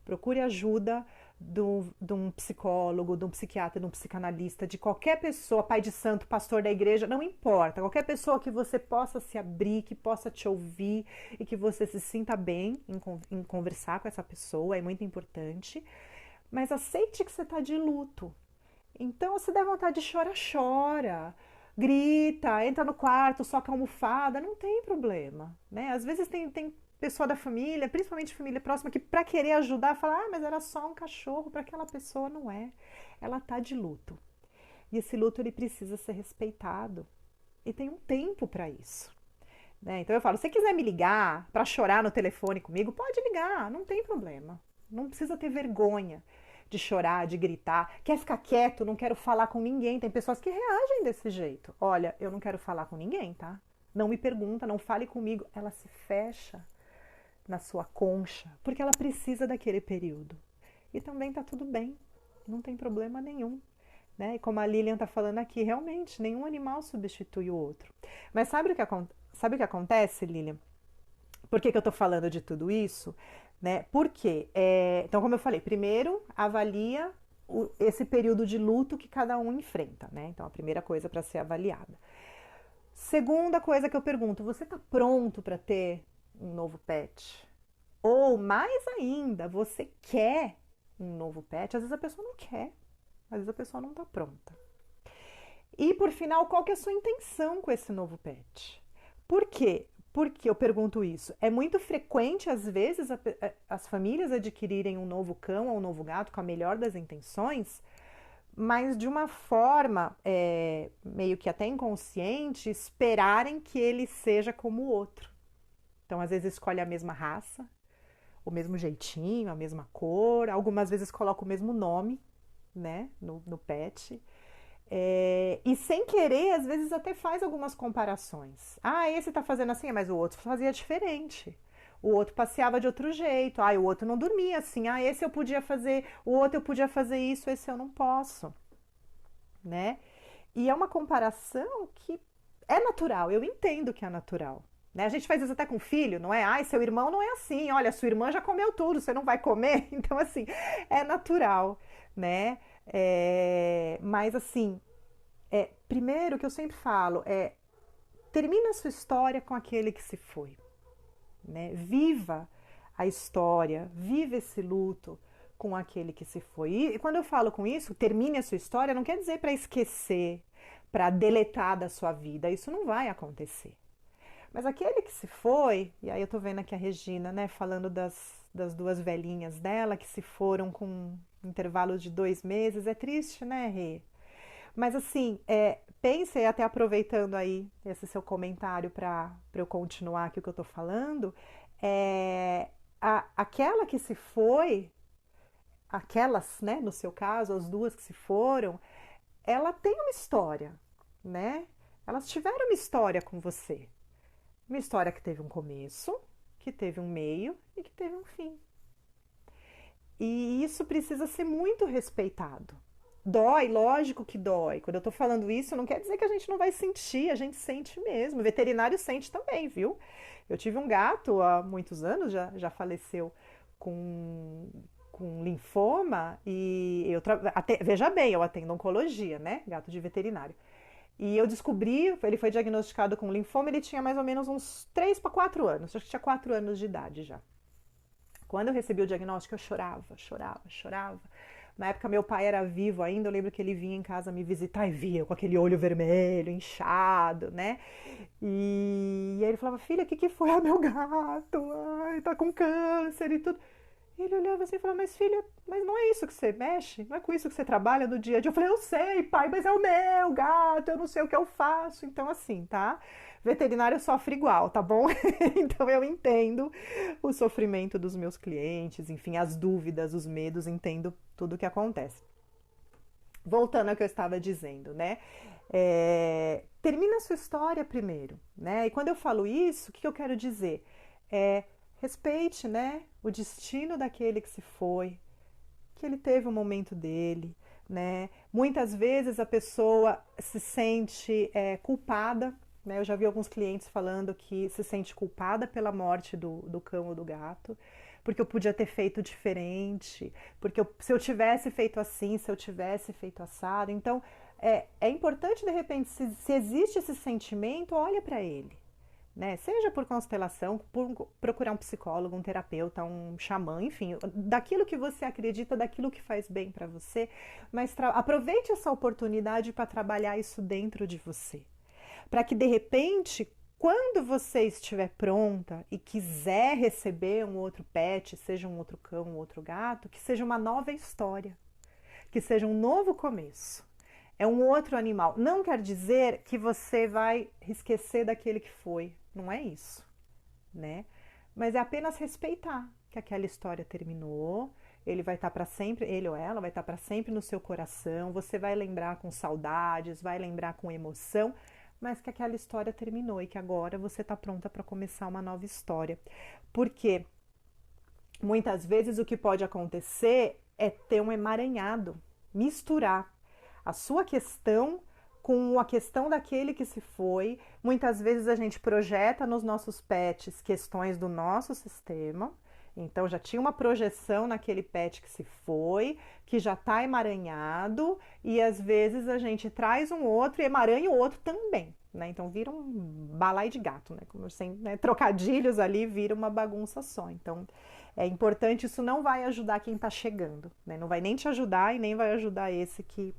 Procure ajuda de um psicólogo, de um psiquiatra, de um psicanalista, de qualquer pessoa, pai de santo, pastor da igreja, não importa. Qualquer pessoa que você possa se abrir, que possa te ouvir e que você se sinta bem em conversar com essa pessoa, é muito importante. Mas aceite que você está de luto. Então, se der vontade de chorar, chora. Grita, entra no quarto, soca a almofada, não tem problema, né? Às vezes tem pessoa da família, principalmente família próxima, que para querer ajudar, fala, ah, mas era só um cachorro, para aquela pessoa não é. Ela tá de luto. E esse luto ele precisa ser respeitado. E tem um tempo para isso. Né? Então eu falo, se você quiser me ligar para chorar no telefone comigo, pode ligar, não tem problema. Não precisa ter vergonha de chorar, de gritar. Quer ficar quieto, não quero falar com ninguém. Tem pessoas que reagem desse jeito. Olha, eu não quero falar com ninguém, tá? Não me pergunta, não fale comigo. Ela se fecha na sua concha, porque ela precisa daquele período. E também tá tudo bem, não tem problema nenhum. Né? E como a Lilian está falando aqui, realmente, nenhum animal substitui o outro. Mas sabe o que acontece, Lilian? Por que eu estou falando de tudo isso? Né? Porque, então, como eu falei, primeiro avalia esse período de luto que cada um enfrenta. Né? Então, a primeira coisa para ser avaliada. Segunda coisa que eu pergunto, você está pronto para ter um novo pet? Ou, mais ainda, você quer um novo pet? Às vezes a pessoa não quer. Às vezes a pessoa não está pronta. E por final, qual que é a sua intenção com esse novo pet? Por quê? Por que eu pergunto isso? É muito frequente, às vezes, as famílias adquirirem um novo cão ou um novo gato com a melhor das intenções, mas de uma forma meio que até inconsciente, esperarem que ele seja como o outro. Então, às vezes, escolhe a mesma raça, o mesmo jeitinho, a mesma cor, algumas vezes coloca o mesmo nome, né, no pet. E sem querer, às vezes até faz algumas comparações. Ah, esse tá fazendo assim, mas o outro fazia diferente. O outro passeava de outro jeito. Ah, o outro não dormia assim. Ah, esse eu podia fazer, o outro eu podia fazer isso, esse eu não posso. Né? E é uma comparação que é natural, eu entendo que é natural. Né? A gente faz isso até com filho, não é? Ai, seu irmão não é assim, olha, sua irmã já comeu tudo, você não vai comer? Então, assim, é natural, né? Mas assim, primeiro o que eu sempre falo termina a sua história com aquele que se foi, né? Viva a história, viva esse luto com aquele que se foi. E quando eu falo com isso, termine a sua história, não quer dizer para esquecer, para deletar da sua vida, isso não vai acontecer. Mas aquele que se foi, e aí eu tô vendo aqui a Regina, né, falando das duas velhinhas dela que se foram com um intervalo de 2 meses, é triste, né, Rê? Mas assim, pense, até aproveitando aí esse seu comentário para eu continuar aqui o que eu tô falando, aquela que se foi, aquelas, né, no seu caso, as duas que se foram, ela tem uma história, né? Elas tiveram uma história com você. Uma história que teve um começo, que teve um meio e que teve um fim. E isso precisa ser muito respeitado. Dói, lógico que dói. Quando eu tô falando isso, não quer dizer que a gente não vai sentir, a gente sente mesmo. O veterinário sente também, viu? Eu tive um gato há muitos anos, já faleceu com com linfoma e veja bem, eu atendo oncologia, né? Gato de veterinário. E eu descobri, ele foi diagnosticado com linfoma, ele tinha mais ou menos uns 3 para 4 anos, acho que tinha 4 anos de idade já. Quando eu recebi o diagnóstico, eu chorava. Na época, meu pai era vivo ainda, eu lembro que ele vinha em casa me visitar e via com aquele olho vermelho, inchado, né? E aí ele falava, filha, o que que foi? Ah, meu gato, ai, tá com câncer e tudo. E ele olhava assim e falava, mas filha, mas não é isso que você mexe? Não é com isso que você trabalha no dia a dia? Eu falei, eu sei, pai, mas é o meu gato, eu não sei o que eu faço. Então, assim, tá? Veterinário sofre igual, tá bom? Então eu entendo o sofrimento dos meus clientes, enfim, as dúvidas, os medos, entendo tudo o que acontece. Voltando ao que eu estava dizendo, né? Termina a sua história primeiro, né? E quando eu falo isso, o que eu quero dizer? Respeite, né, o destino daquele que se foi, que ele teve o momento dele, né? Muitas vezes a pessoa se sente culpada, né? Eu já vi alguns clientes falando que se sente culpada pela morte do cão ou do gato, porque eu podia ter feito diferente, porque se eu tivesse feito assim, se eu tivesse feito assado. Então, é importante, de repente, se existe esse sentimento, olha para ele. Né? Seja por constelação, por procurar um psicólogo, um terapeuta, um xamã, enfim, daquilo que você acredita, daquilo que faz bem para você, mas aproveite essa oportunidade para trabalhar isso dentro de você, para que de repente, quando você estiver pronta e quiser receber um outro pet, seja um outro cão, um outro gato, que seja uma nova história, que seja um novo começo. É um outro animal. Não quer dizer que você vai esquecer daquele que foi. Não é isso, né? Mas é apenas respeitar que aquela história terminou. Ele vai estar para sempre, ele ou ela vai estar para sempre no seu coração. Você vai lembrar com saudades, vai lembrar com emoção, mas que aquela história terminou e que agora você está pronta para começar uma nova história. Porque muitas vezes o que pode acontecer é ter um emaranhado, misturar a sua questão com a questão daquele que se foi. Muitas vezes a gente projeta nos nossos pets questões do nosso sistema. Então já tinha uma projeção naquele pet que se foi, que já está emaranhado, e às vezes a gente traz um outro e emaranha o outro também. Né? Então vira um balai de gato, né? Como assim, né? Trocadilhos ali, vira uma bagunça só. Então é importante, isso não vai ajudar quem está chegando, né? Não vai nem te ajudar e nem vai ajudar esse que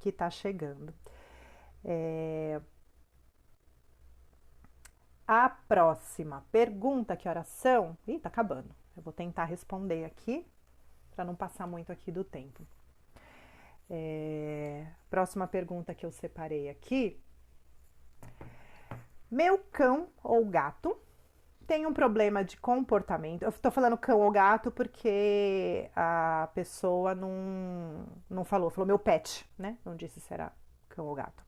está chegando. A próxima pergunta, que oração? Ih, tá acabando. Eu vou tentar responder aqui, para não passar muito aqui do tempo. Próxima pergunta que eu separei aqui. Meu cão ou gato tem um problema de comportamento. Eu estou falando cão ou gato porque a pessoa não falou meu pet, né? Não disse se era cão ou gato.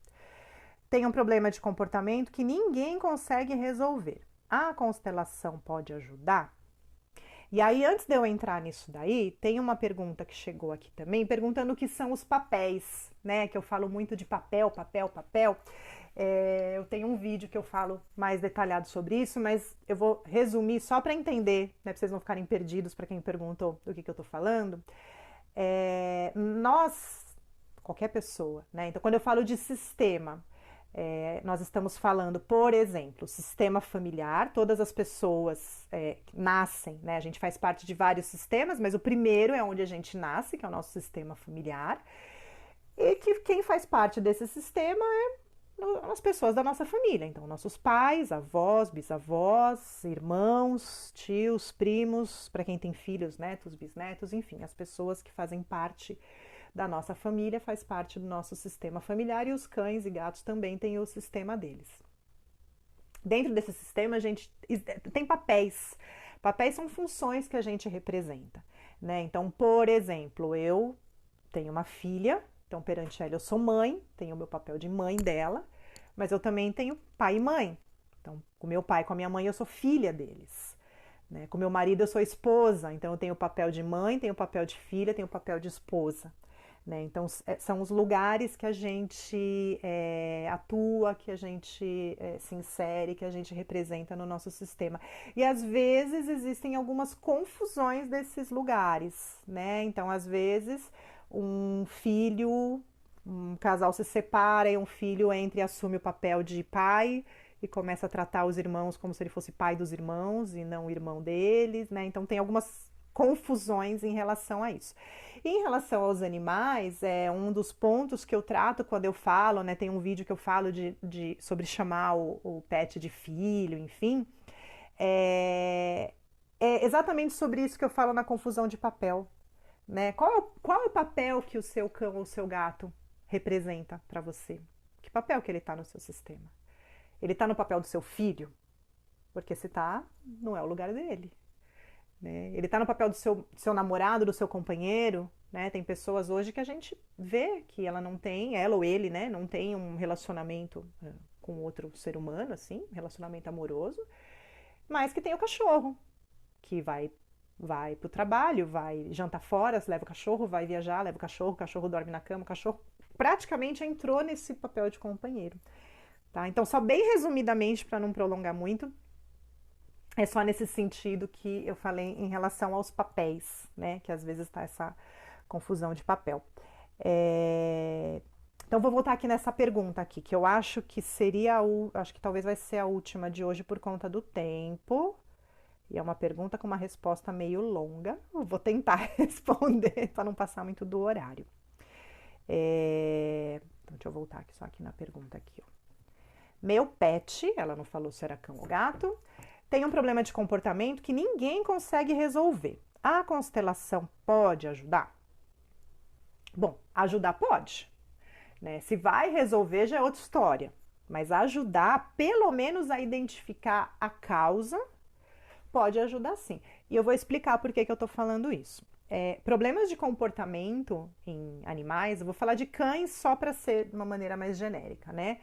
Tem um problema de comportamento que ninguém consegue resolver. A constelação pode ajudar? E aí, antes de eu entrar nisso daí, tem uma pergunta que chegou aqui também, perguntando o que são os papéis, né? Que eu falo muito de papel. Eu tenho um vídeo que eu falo mais detalhado sobre isso, mas eu vou resumir só para entender, né? Para vocês não ficarem perdidos, para quem perguntou do que eu estou falando. Qualquer pessoa, né? Então, quando eu falo de sistema, nós estamos falando, por exemplo, sistema familiar. Todas as pessoas nascem, né? A gente faz parte de vários sistemas, mas o primeiro é onde a gente nasce, que é o nosso sistema familiar. E que quem faz parte desse sistema as pessoas da nossa família. Então, nossos pais, avós, bisavós, irmãos, tios, primos, para quem tem filhos, netos, bisnetos, enfim, as pessoas que fazem parte da nossa família, faz parte do nosso sistema familiar, e os cães e gatos também têm o sistema deles. Dentro desse sistema, a gente tem papéis. Papéis são funções que a gente representa, né? Então, por exemplo, eu tenho uma filha, então perante ela eu sou mãe, tenho o meu papel de mãe dela, mas eu também tenho pai e mãe. Então, com meu pai e com a minha mãe, eu sou filha deles. Né? Com meu marido, eu sou esposa, então eu tenho o papel de mãe, tenho o papel de filha, tenho o papel de esposa. né? Então, são os lugares que a gente atua, que a gente se insere, que a gente representa no nosso sistema. E às vezes existem algumas confusões desses lugares, né? Então, às vezes, um casal se separa e um filho entra e assume o papel de pai e começa a tratar os irmãos como se ele fosse pai dos irmãos e não irmão deles, né? Então, tem algumas confusões em relação a isso. E em relação aos animais, é um dos pontos que eu trato quando eu falo, né? Tem um vídeo que eu falo sobre chamar o pet de filho, enfim. É, é exatamente sobre isso que eu falo na confusão de papel, né? Qual é o papel que o seu cão ou o seu gato representa para você? Que papel que ele está no seu sistema? Ele está no papel do seu filho? Porque se tá, não é o lugar dele. Né? Ele está no papel do seu namorado, do seu companheiro, né? Tem pessoas hoje que a gente vê que ela não tem, ela ou ele, né? Não tem um relacionamento com outro ser humano, assim, relacionamento amoroso, mas que tem o cachorro, que vai pro trabalho, vai jantar fora, leva o cachorro, vai viajar, leva o cachorro dorme na cama, o cachorro praticamente entrou nesse papel de companheiro. Tá? Então, só bem resumidamente, para não prolongar muito, é só nesse sentido que eu falei em relação aos papéis, né? Que às vezes está essa confusão de papel. Então, vou voltar aqui nessa pergunta aqui, que eu acho que acho que talvez vai ser a última de hoje por conta do tempo. E é uma pergunta com uma resposta meio longa. Eu vou tentar responder para não passar muito do horário. Então, deixa eu voltar aqui só aqui na pergunta aqui, ó. Meu pet, ela não falou se era cão ou gato, tem um problema de comportamento que ninguém consegue resolver. A constelação pode ajudar? Bom, ajudar pode, né? Se vai resolver já é outra história, mas ajudar, pelo menos a identificar a causa, pode ajudar sim. E eu vou explicar por que eu tô falando isso. Problemas de comportamento em animais, eu vou falar de cães só para ser de uma maneira mais genérica, né?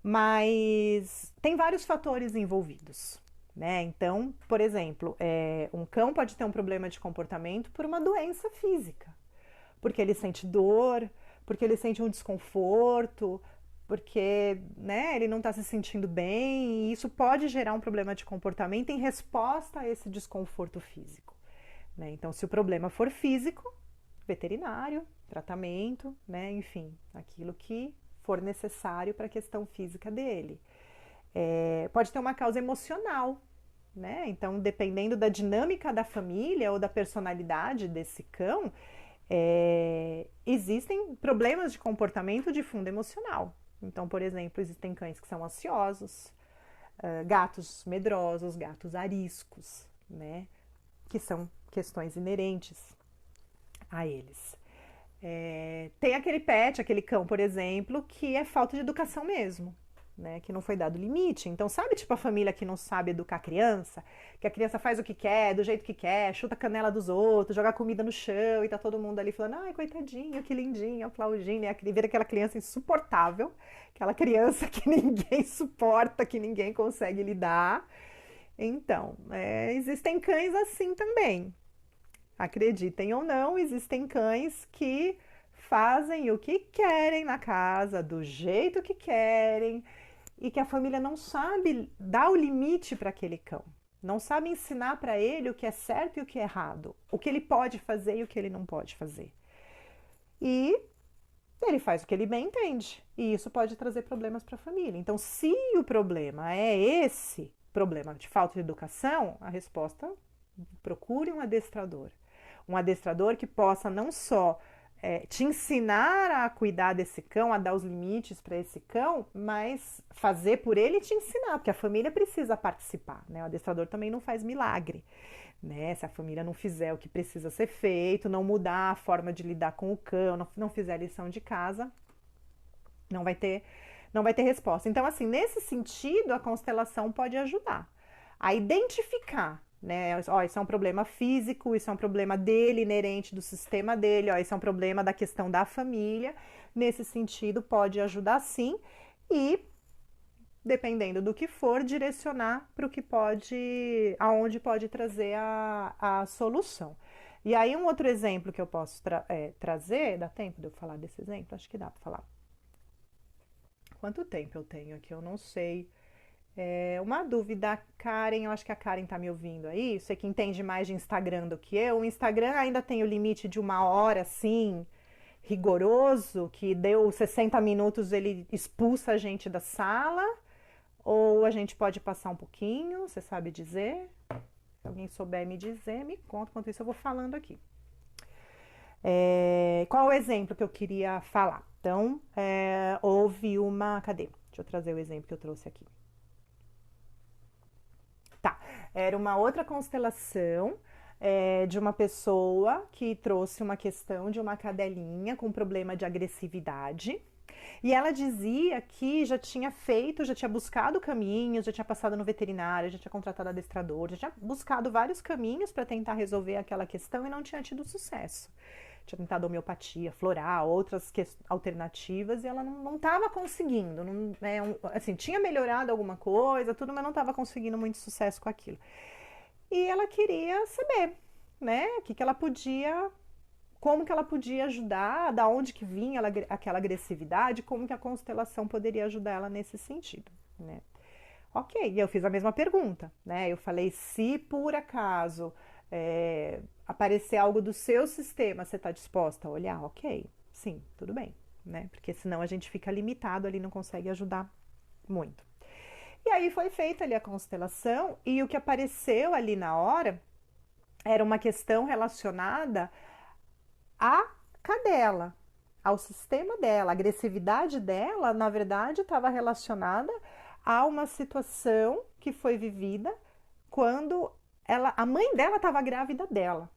Mas tem vários fatores envolvidos, né? Então, por exemplo, um cão pode ter um problema de comportamento por uma doença física, porque ele sente dor, porque ele sente um desconforto, porque, né, ele não está se sentindo bem, e isso pode gerar um problema de comportamento em resposta a esse desconforto físico, né? Então, se o problema for físico, veterinário, tratamento, né, enfim, aquilo que for necessário para a questão física dele. Pode ter uma causa emocional, né? Então, dependendo da dinâmica da família ou da personalidade desse cão, existem problemas de comportamento de fundo emocional. Então, por exemplo, existem cães que são ansiosos, gatos medrosos, gatos ariscos, né? Que são questões inerentes a eles. Tem aquele pet, aquele cão, por exemplo, que é falta de educação mesmo, né? Que não foi dado limite. Então, sabe, tipo a família que não sabe educar a criança, que a criança faz o que quer, do jeito que quer, chuta a canela dos outros, joga comida no chão e tá todo mundo ali falando, ai, coitadinho, que lindinho, aplaudindo, e vira aquela criança insuportável, aquela criança que ninguém suporta, que ninguém consegue lidar. Então, existem cães assim também. Acreditem ou não, existem cães que fazem o que querem na casa, do jeito que querem, e que a família não sabe dar o limite para aquele cão. Não sabe ensinar para ele o que é certo e o que é errado, o que ele pode fazer e o que ele não pode fazer. E ele faz o que ele bem entende, e isso pode trazer problemas para a família. Então, se o problema é esse problema de falta de educação, a resposta: procure um adestrador. Um adestrador que possa não só te ensinar a cuidar desse cão, a dar os limites para esse cão, mas fazer por ele e te ensinar, porque a família precisa participar, né? O adestrador também não faz milagre, né? Se a família não fizer o que precisa ser feito, não mudar a forma de lidar com o cão, não fizer a lição de casa, não vai ter resposta. Então, assim, nesse sentido, a constelação pode ajudar a identificar, né? Ó, isso é um problema físico, isso é um problema dele, inerente do sistema dele, ó, isso é um problema da questão da família. Nesse sentido, pode ajudar sim, e dependendo do que for, direcionar para o que pode, aonde pode trazer a solução. E aí, um outro exemplo que eu posso trazer, dá tempo de eu falar desse exemplo? Acho que dá para falar. Quanto tempo eu tenho aqui? Eu não sei. Uma dúvida, Karen, eu acho que a Karen tá me ouvindo aí, você que entende mais de Instagram do que eu, o Instagram ainda tem o limite de 1 hora, assim, rigoroso, que deu 60 minutos, ele expulsa a gente da sala, ou a gente pode passar um pouquinho, você sabe dizer? Se alguém souber me dizer, me conta, enquanto isso eu vou falando aqui. Qual o exemplo que eu queria falar? Então, houve uma. Cadê? Deixa eu trazer o exemplo que eu trouxe aqui. Tá, era uma outra constelação de uma pessoa que trouxe uma questão de uma cadelinha com problema de agressividade. E ela dizia que já tinha feito, já tinha buscado caminhos, já tinha passado no veterinário, já tinha contratado adestrador, já tinha buscado vários caminhos para tentar resolver aquela questão e não tinha tido sucesso. Tinha tentado homeopatia, floral, outras alternativas e ela não estava conseguindo. Não, assim, tinha melhorado alguma coisa, tudo, mas não estava conseguindo muito sucesso com aquilo. E ela queria saber, né, que ela podia, como que ela podia ajudar, da onde que vinha aquela agressividade, como que a constelação poderia ajudar ela nesse sentido, né? Ok, e eu fiz a mesma pergunta, né? Eu falei, se por acaso aparecer algo do seu sistema, você está disposta a olhar? Ok, sim, tudo bem, né? Porque senão a gente fica limitado ali, não consegue ajudar muito. E aí foi feita ali a constelação e o que apareceu ali na hora era uma questão relacionada à cadela, ao sistema dela. A agressividade dela, na verdade, estava relacionada a uma situação que foi vivida quando a mãe dela estava grávida dela.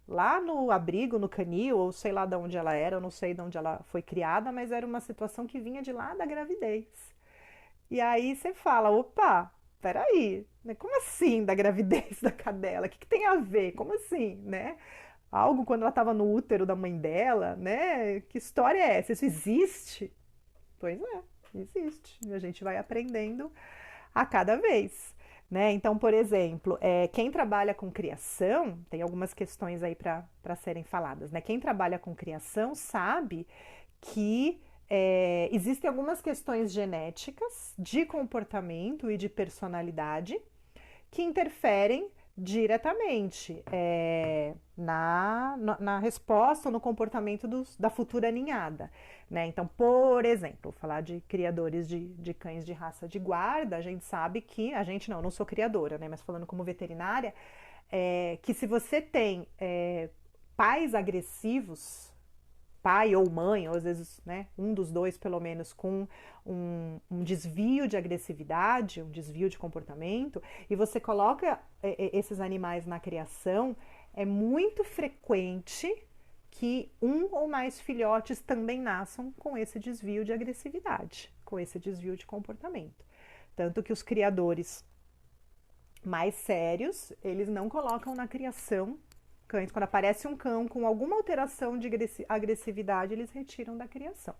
Lá no abrigo, no canil, ou sei lá de onde ela era, eu não sei de onde ela foi criada, mas era uma situação que vinha de lá da gravidez. E aí você fala, opa, peraí, né? Como assim da gravidez da cadela? O que tem a ver? Como assim, né? Algo quando ela estava no útero da mãe dela, né? Que história é essa? Isso existe? Pois é, existe. E a gente vai aprendendo a cada vez. Né? Então, por exemplo, quem trabalha com criação, tem algumas questões aí para serem faladas. Né? Quem trabalha com criação sabe que existem algumas questões genéticas de comportamento e de personalidade que interferem diretamente na resposta ou no comportamento da futura ninhada. Né? Então, por exemplo, vou falar de criadores de cães de raça de guarda, a gente sabe que, a gente não sou criadora, né? Mas falando como veterinária, que se você tem pais agressivos, pai ou mãe, ou às vezes né, um dos dois pelo menos, com um desvio de agressividade, um desvio de comportamento, e você coloca esses animais na criação, é muito frequente que um ou mais filhotes também nasçam com esse desvio de agressividade, com esse desvio de comportamento. Tanto que os criadores mais sérios, eles não colocam na criação cães. Quando aparece um cão com alguma alteração de agressividade, eles retiram da criação.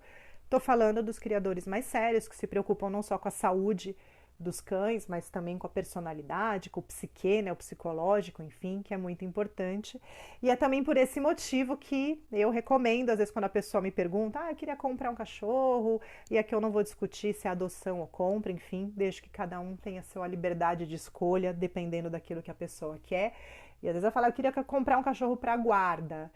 Estou falando dos criadores mais sérios, que se preocupam não só com a saúde dos cães, mas também com a personalidade, com o psique, né, o psicológico, enfim, que é muito importante. E é também por esse motivo que eu recomendo, às vezes quando a pessoa me pergunta, eu queria comprar um cachorro, e aqui eu não vou discutir se é adoção ou compra, enfim, deixo que cada um tenha a sua liberdade de escolha, dependendo daquilo que a pessoa quer. E às vezes eu falo, eu queria comprar um cachorro para guarda,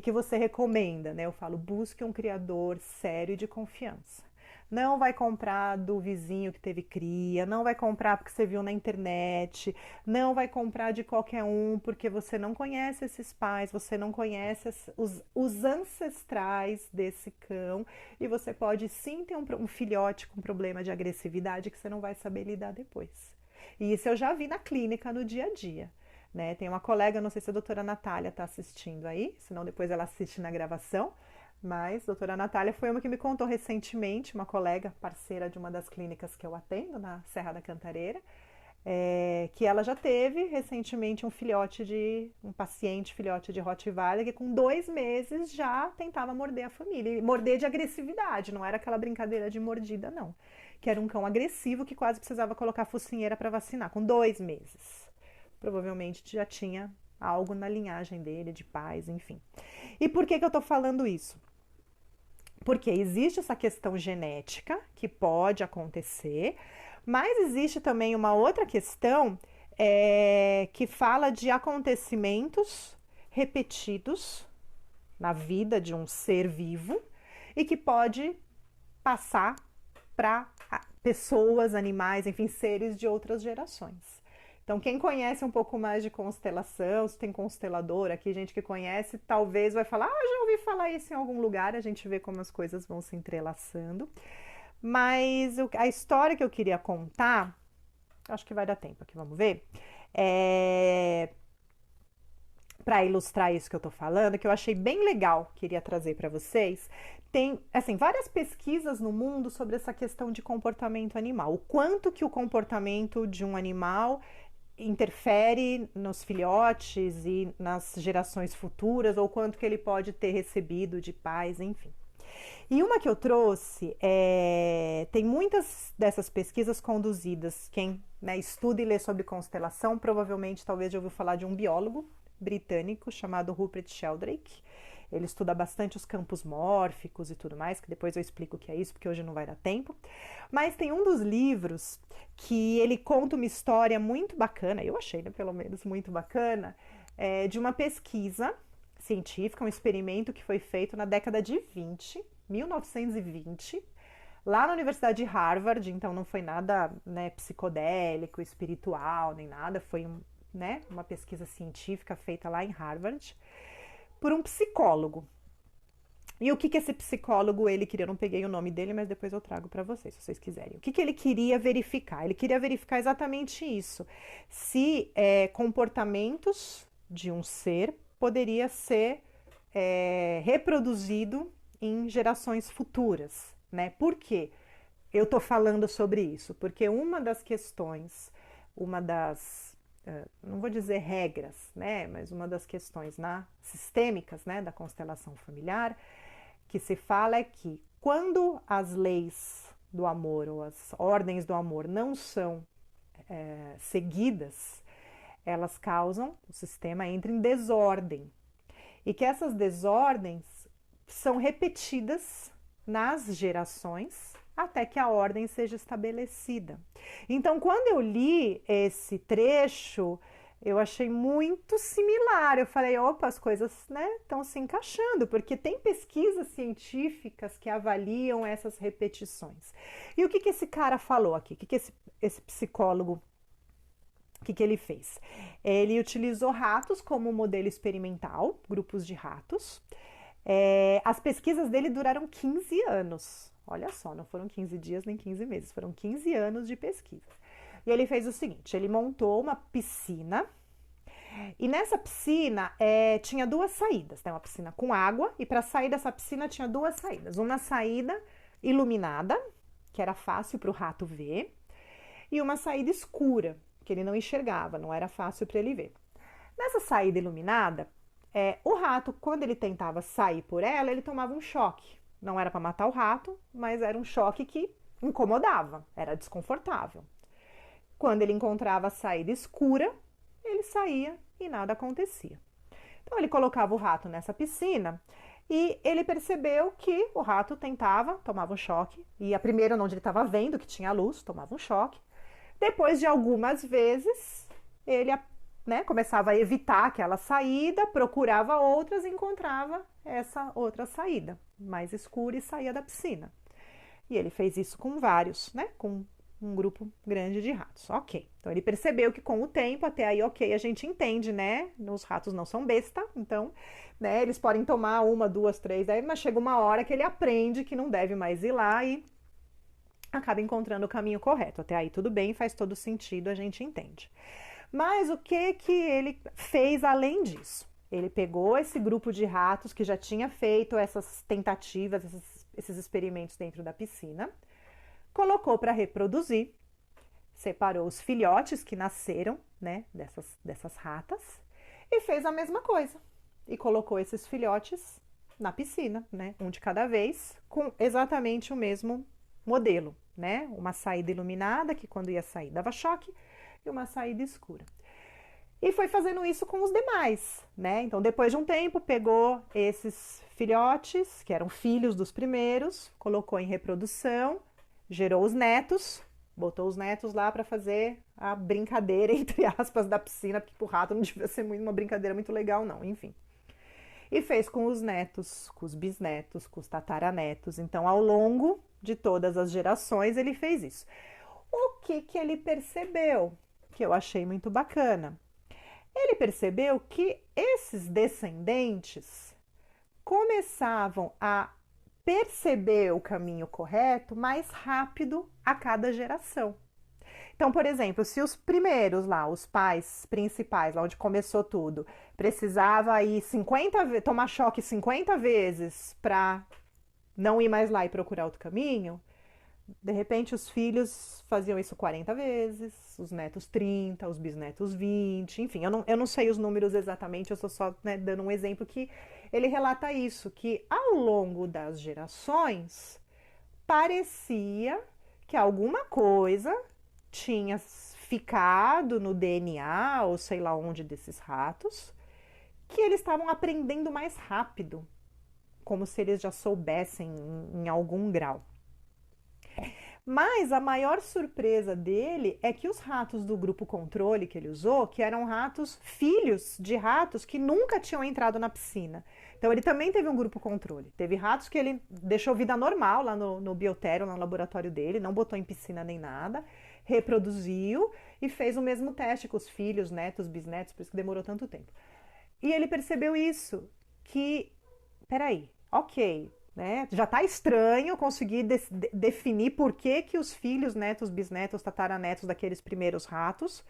que você recomenda? Né? Eu falo, busque um criador sério e de confiança. Não vai comprar do vizinho que teve cria, não vai comprar porque você viu na internet, não vai comprar de qualquer um porque você não conhece esses pais, você não conhece os ancestrais desse cão e você pode sim ter um filhote com problema de agressividade que você não vai saber lidar depois. E isso eu já vi na clínica no dia a dia. Né? Tem uma colega, não sei se a doutora Natália está assistindo aí, senão depois ela assiste na gravação, mas a doutora Natália foi uma que me contou recentemente, uma colega parceira de uma das clínicas que eu atendo, na Serra da Cantareira, que ela já teve recentemente um paciente filhote de Rottweiler que com 2 meses já tentava morder a família, e morder de agressividade, não era aquela brincadeira de mordida não, que era um cão agressivo que quase precisava colocar focinheira para vacinar, com 2 meses. Provavelmente já tinha algo na linhagem dele, de pais, enfim. E por que eu tô falando isso? Porque existe essa questão genética que pode acontecer, mas existe também uma outra questão que fala de acontecimentos repetidos na vida de um ser vivo e que pode passar para pessoas, animais, enfim, seres de outras gerações. Então, quem conhece um pouco mais de constelação, se tem constelador aqui, gente que conhece, talvez vai falar, já ouvi falar isso em algum lugar, a gente vê como as coisas vão se entrelaçando. Mas a história que eu queria contar, acho que vai dar tempo aqui, vamos ver, para ilustrar isso que eu tô falando, que eu achei bem legal, queria trazer para vocês. Tem, assim, várias pesquisas no mundo sobre essa questão de comportamento animal. O quanto que o comportamento de um animal interfere nos filhotes e nas gerações futuras, ou quanto que ele pode ter recebido de pais, enfim. E uma que eu trouxe, tem muitas dessas pesquisas conduzidas, quem estuda e lê sobre constelação, provavelmente talvez já ouviu falar de um biólogo britânico chamado Rupert Sheldrake. Ele estuda bastante os campos mórficos e tudo mais, que depois eu explico o que é isso, porque hoje não vai dar tempo. Mas tem um dos livros que ele conta uma história muito bacana, eu achei, né, pelo menos, muito bacana, de uma pesquisa científica, um experimento que foi feito na década de 1920, lá na Universidade de Harvard. Então não foi nada, né, psicodélico, espiritual, nem nada, foi uma pesquisa científica feita lá em Harvard por um psicólogo. E o que esse psicólogo ele queria? Eu não peguei o nome dele, mas depois eu trago para vocês, se vocês quiserem. O que ele queria verificar? Ele queria verificar exatamente isso. Se comportamentos de um ser poderia ser reproduzido em gerações futuras, né? Por quê? Eu tô falando sobre isso? Porque uma das questões, não vou dizer regras, né, mas uma das questões sistêmicas, né, da constelação familiar, que se fala é que quando as leis do amor ou as ordens do amor não são seguidas, elas causam, o sistema entra em desordem. E que essas desordens são repetidas nas gerações até que a ordem seja estabelecida. Então, quando eu li esse trecho, eu achei muito similar. Eu falei, opa, as coisas estão se encaixando, porque tem pesquisas científicas que avaliam essas repetições. E o que esse cara falou aqui? O que esse psicólogo, o que ele fez? Ele utilizou ratos como modelo experimental, grupos de ratos. As pesquisas dele duraram 15 anos. Olha só, não foram 15 dias nem 15 meses, foram 15 anos de pesquisa. E ele fez o seguinte, ele montou uma piscina, e nessa piscina tinha duas saídas, né? Uma piscina com água, e para sair dessa piscina tinha duas saídas. Uma saída iluminada, que era fácil para o rato ver, e uma saída escura, que ele não enxergava, não era fácil para ele ver. Nessa saída iluminada, o rato, quando ele tentava sair por ela, ele tomava um choque. Não era para matar o rato, mas era um choque que incomodava, era desconfortável. Quando ele encontrava a saída escura, ele saía e nada acontecia. Então ele colocava o rato nessa piscina e ele percebeu que o rato tomava um choque, e a primeira onde ele estava vendo que tinha luz, tomava um choque. Depois de algumas vezes, ele começava a evitar aquela saída, procurava outras e encontrava essa outra saída, mais escura, e saía da piscina. E ele fez isso com vários, com um grupo grande de ratos. Ok, então ele percebeu que com o tempo, até aí ok, a gente entende, os ratos não são besta, então, eles podem tomar uma, duas, três, mas chega uma hora que ele aprende que não deve mais ir lá e acaba encontrando o caminho correto. Até aí tudo bem, faz todo sentido, a gente entende. Mas o que ele fez além disso? Ele pegou esse grupo de ratos que já tinha feito essas tentativas, esses experimentos dentro da piscina, colocou para reproduzir, separou os filhotes que nasceram, dessas ratas, e fez a mesma coisa. E colocou esses filhotes na piscina, um de cada vez, com exatamente o mesmo modelo, Uma saída iluminada, que quando ia sair dava choque, e uma saída escura. E foi fazendo isso com os demais, né? Então, depois de um tempo, pegou esses filhotes, que eram filhos dos primeiros, colocou em reprodução, gerou os netos, botou os netos lá para fazer a brincadeira, entre aspas, da piscina, porque pro rato não devia ser uma brincadeira muito legal, não, enfim. E fez com os netos, com os bisnetos, com os tataranetos. Então, ao longo de todas as gerações, ele fez isso. O que ele percebeu? Que eu achei muito bacana. Ele percebeu que esses descendentes começavam a perceber o caminho correto mais rápido a cada geração. Então, por exemplo, se os primeiros lá, os pais principais, lá onde começou tudo, precisava ir 50 tomar choque 50 vezes para não ir mais lá e procurar outro caminho, de repente os filhos faziam isso 40 vezes, os netos 30, os bisnetos 20, enfim, eu não sei os números exatamente, eu estou só, né, dando um exemplo que ele relata isso, que ao longo das gerações parecia que alguma coisa tinha ficado no DNA, ou sei lá onde desses ratos, que eles estavam aprendendo mais rápido, como se eles já soubessem em algum grau. Mas a maior surpresa dele é que os ratos do grupo controle que ele usou, que eram ratos filhos de ratos que nunca tinham entrado na piscina. Então ele também teve um grupo controle. Teve ratos que ele deixou vida normal lá no biotério, no laboratório dele, não botou em piscina nem nada, reproduziu e fez o mesmo teste com os filhos, netos, bisnetos, por isso que demorou tanto tempo. E ele percebeu isso, que, peraí, ok, né? Já está estranho conseguir definir por que os filhos, netos, bisnetos, tataranetos daqueles primeiros ratos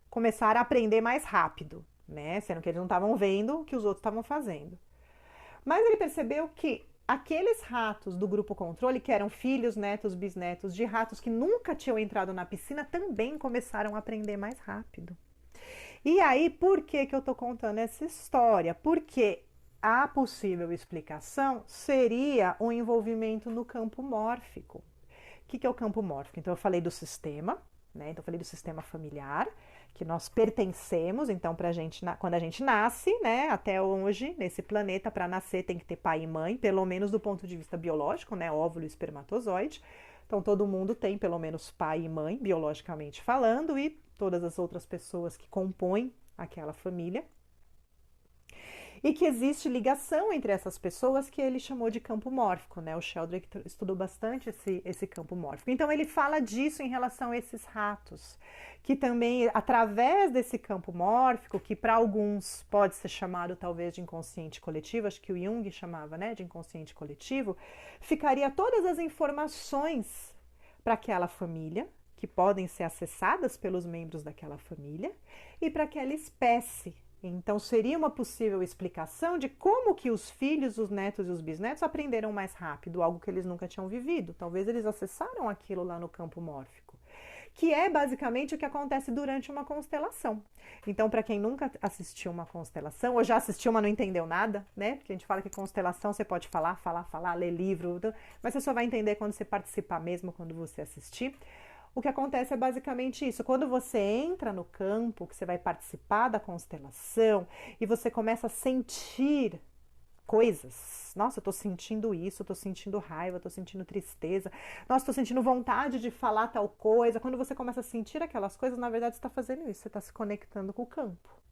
começaram a aprender mais rápido, né? Sendo que eles não estavam vendo o que os outros estavam fazendo. Mas ele percebeu que aqueles ratos do grupo controle, que eram filhos, netos, bisnetos de ratos que nunca tinham entrado na piscina, também começaram a aprender mais rápido. E aí, por que eu estou contando essa história? Porque a possível explicação seria o envolvimento no campo mórfico. O que é o campo mórfico? Então, eu falei do sistema, né? Então, eu falei do sistema familiar, que nós pertencemos. Então, quando a gente nasce, né? Até hoje, nesse planeta, para nascer tem que ter pai e mãe, pelo menos do ponto de vista biológico, né? Óvulo e espermatozoide. Então, todo mundo tem pelo menos pai e mãe, biologicamente falando, e todas as outras pessoas que compõem aquela família. E que existe ligação entre essas pessoas que ele chamou de campo mórfico, né? O Sheldrake estudou bastante esse campo mórfico. Então ele fala disso em relação a esses ratos, que também, através desse campo mórfico, que para alguns pode ser chamado talvez de inconsciente coletivo, acho que o Jung chamava, né, de inconsciente coletivo, ficaria todas as informações para aquela família, que podem ser acessadas pelos membros daquela família, e para aquela espécie. Então, seria uma possível explicação de como que os filhos, os netos e os bisnetos aprenderam mais rápido, algo que eles nunca tinham vivido. Talvez eles acessaram aquilo lá no campo mórfico, que é basicamente o que acontece durante uma constelação. Então, para quem nunca assistiu uma constelação, ou já assistiu, mas não entendeu nada, né? Porque a gente fala que constelação você pode falar, ler livro, mas você só vai entender quando você participar mesmo, quando você assistir. O que acontece é basicamente isso. Quando você entra no campo, que você vai participar da constelação e você começa a sentir coisas. Nossa, eu tô sentindo isso, eu tô sentindo raiva, eu tô sentindo tristeza. Nossa, tô sentindo vontade de falar tal coisa. Quando você começa a sentir aquelas coisas, na verdade você está fazendo isso. Você está se conectando com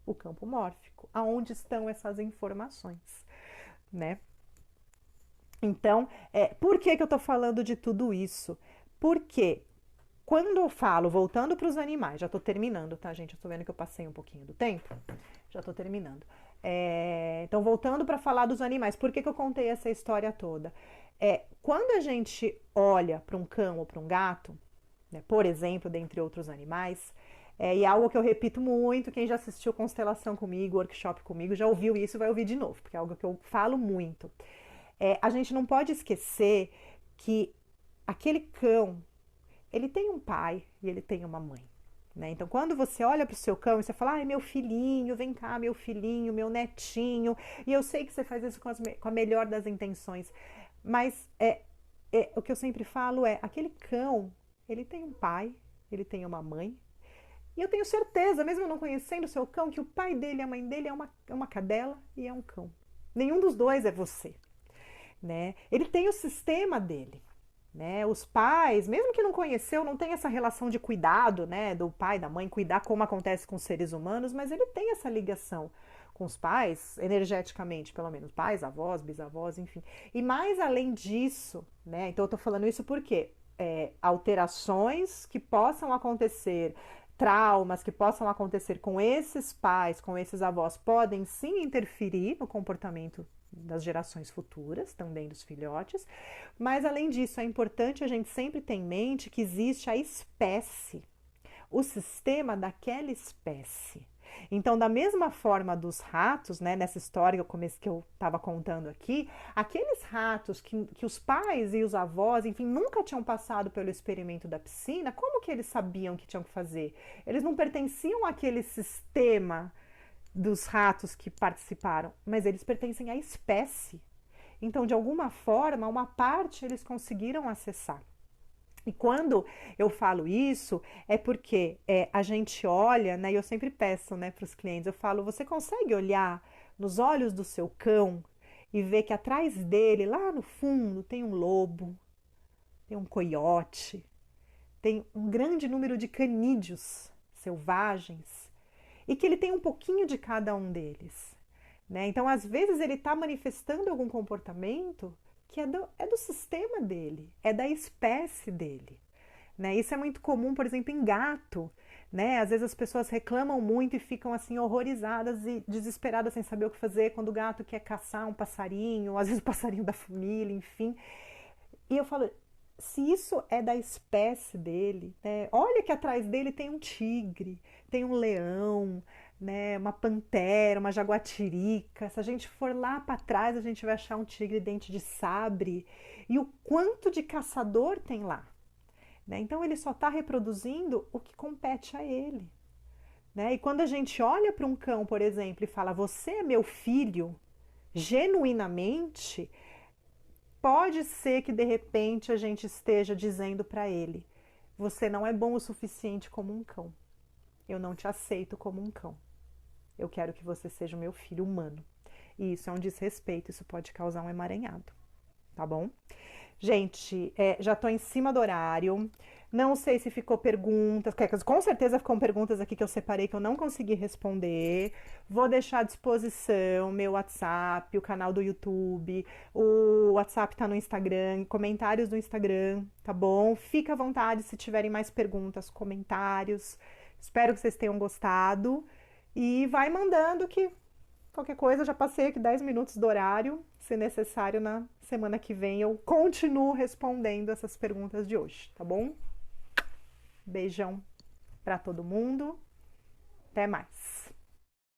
o campo mórfico, aonde estão essas informações, né? Então, por que eu tô falando de tudo isso? Porque quando eu falo, voltando para os animais, já estou terminando, tá, gente? Eu estou vendo que eu passei um pouquinho do tempo, já estou terminando. Então, voltando para falar dos animais, por que eu contei essa história toda? Quando a gente olha para um cão ou para um gato, né, por exemplo, dentre outros animais, e é algo que eu repito muito, quem já assistiu Constelação comigo, workshop comigo, já ouviu isso e vai ouvir de novo, porque é algo que eu falo muito. A gente não pode esquecer que aquele cão, ele tem um pai e ele tem uma mãe, né? Então, quando você olha para o seu cão e você fala, ai, meu filhinho, vem cá, meu filhinho, meu netinho, e eu sei que você faz isso com a melhor das intenções, mas o que eu sempre falo aquele cão, ele tem um pai, ele tem uma mãe, E eu tenho certeza, mesmo não conhecendo o seu cão, que o pai dele e a mãe dele é uma cadela e é um cão. Nenhum dos dois é você, né? Ele tem o sistema dele, né? Os pais, mesmo que não conheceu, não tem essa relação de cuidado, né? Do pai, da mãe, cuidar como acontece com os seres humanos, mas ele tem essa ligação com os pais, energeticamente, pelo menos, pais, avós, bisavós, enfim. E mais além disso, né? Então eu tô falando isso porque alterações que possam acontecer, traumas que possam acontecer com esses pais, com esses avós, podem sim interferir no comportamento das gerações futuras, também dos filhotes, mas além disso, é importante a gente sempre ter em mente que existe a espécie, o sistema daquela espécie. Então, da mesma forma dos ratos, né, nessa história que eu estava contando aqui, aqueles ratos que os pais e os avós, enfim, nunca tinham passado pelo experimento da piscina, como que eles sabiam que tinham que fazer? Eles não pertenciam àquele sistema dos ratos que participaram, mas eles pertencem à espécie. Então, de alguma forma, uma parte eles conseguiram acessar. E quando eu falo isso, é porque a gente olha, né? E eu sempre peço, né, para os clientes, eu falo, você consegue olhar nos olhos do seu cão e ver que atrás dele, lá no fundo, tem um lobo, tem um coiote, tem um grande número de canídeos selvagens e que ele tem um pouquinho de cada um deles, né? Então, às vezes, ele está manifestando algum comportamento que é do sistema dele, é da espécie dele. Né? Isso é muito comum, por exemplo, em gato. Né? Às vezes as pessoas reclamam muito e ficam assim horrorizadas e desesperadas sem saber o que fazer quando o gato quer caçar um passarinho, ou às vezes o passarinho da família, enfim. E eu falo, se isso é da espécie dele, né? Olha que atrás dele tem um tigre, tem um leão, né? Uma pantera, uma jaguatirica. Se a gente for lá para trás, a gente vai achar um tigre dente de sabre. E o quanto de caçador tem lá. Né? Então ele só está reproduzindo o que compete a ele. Né? E quando a gente olha para um cão, por exemplo, e fala, você é meu filho, genuinamente, pode ser que de repente a gente esteja dizendo para ele: você não é bom o suficiente como um cão. Eu não te aceito como um cão. Eu quero que você seja o meu filho humano. E isso é um desrespeito, isso pode causar um emaranhado. Tá bom? Gente, já tô em cima do horário. Não sei se ficou perguntas. Com certeza ficam perguntas aqui que eu separei que eu não consegui responder. Vou deixar à disposição meu WhatsApp, o canal do YouTube. O WhatsApp tá no Instagram, comentários no Instagram, tá bom? Fica à vontade se tiverem mais perguntas, comentários. Espero que vocês tenham gostado. E vai mandando que qualquer coisa, já passei aqui 10 minutos do horário. Se necessário, na semana que vem eu continuo respondendo essas perguntas de hoje, tá bom? Beijão para todo mundo. Até mais.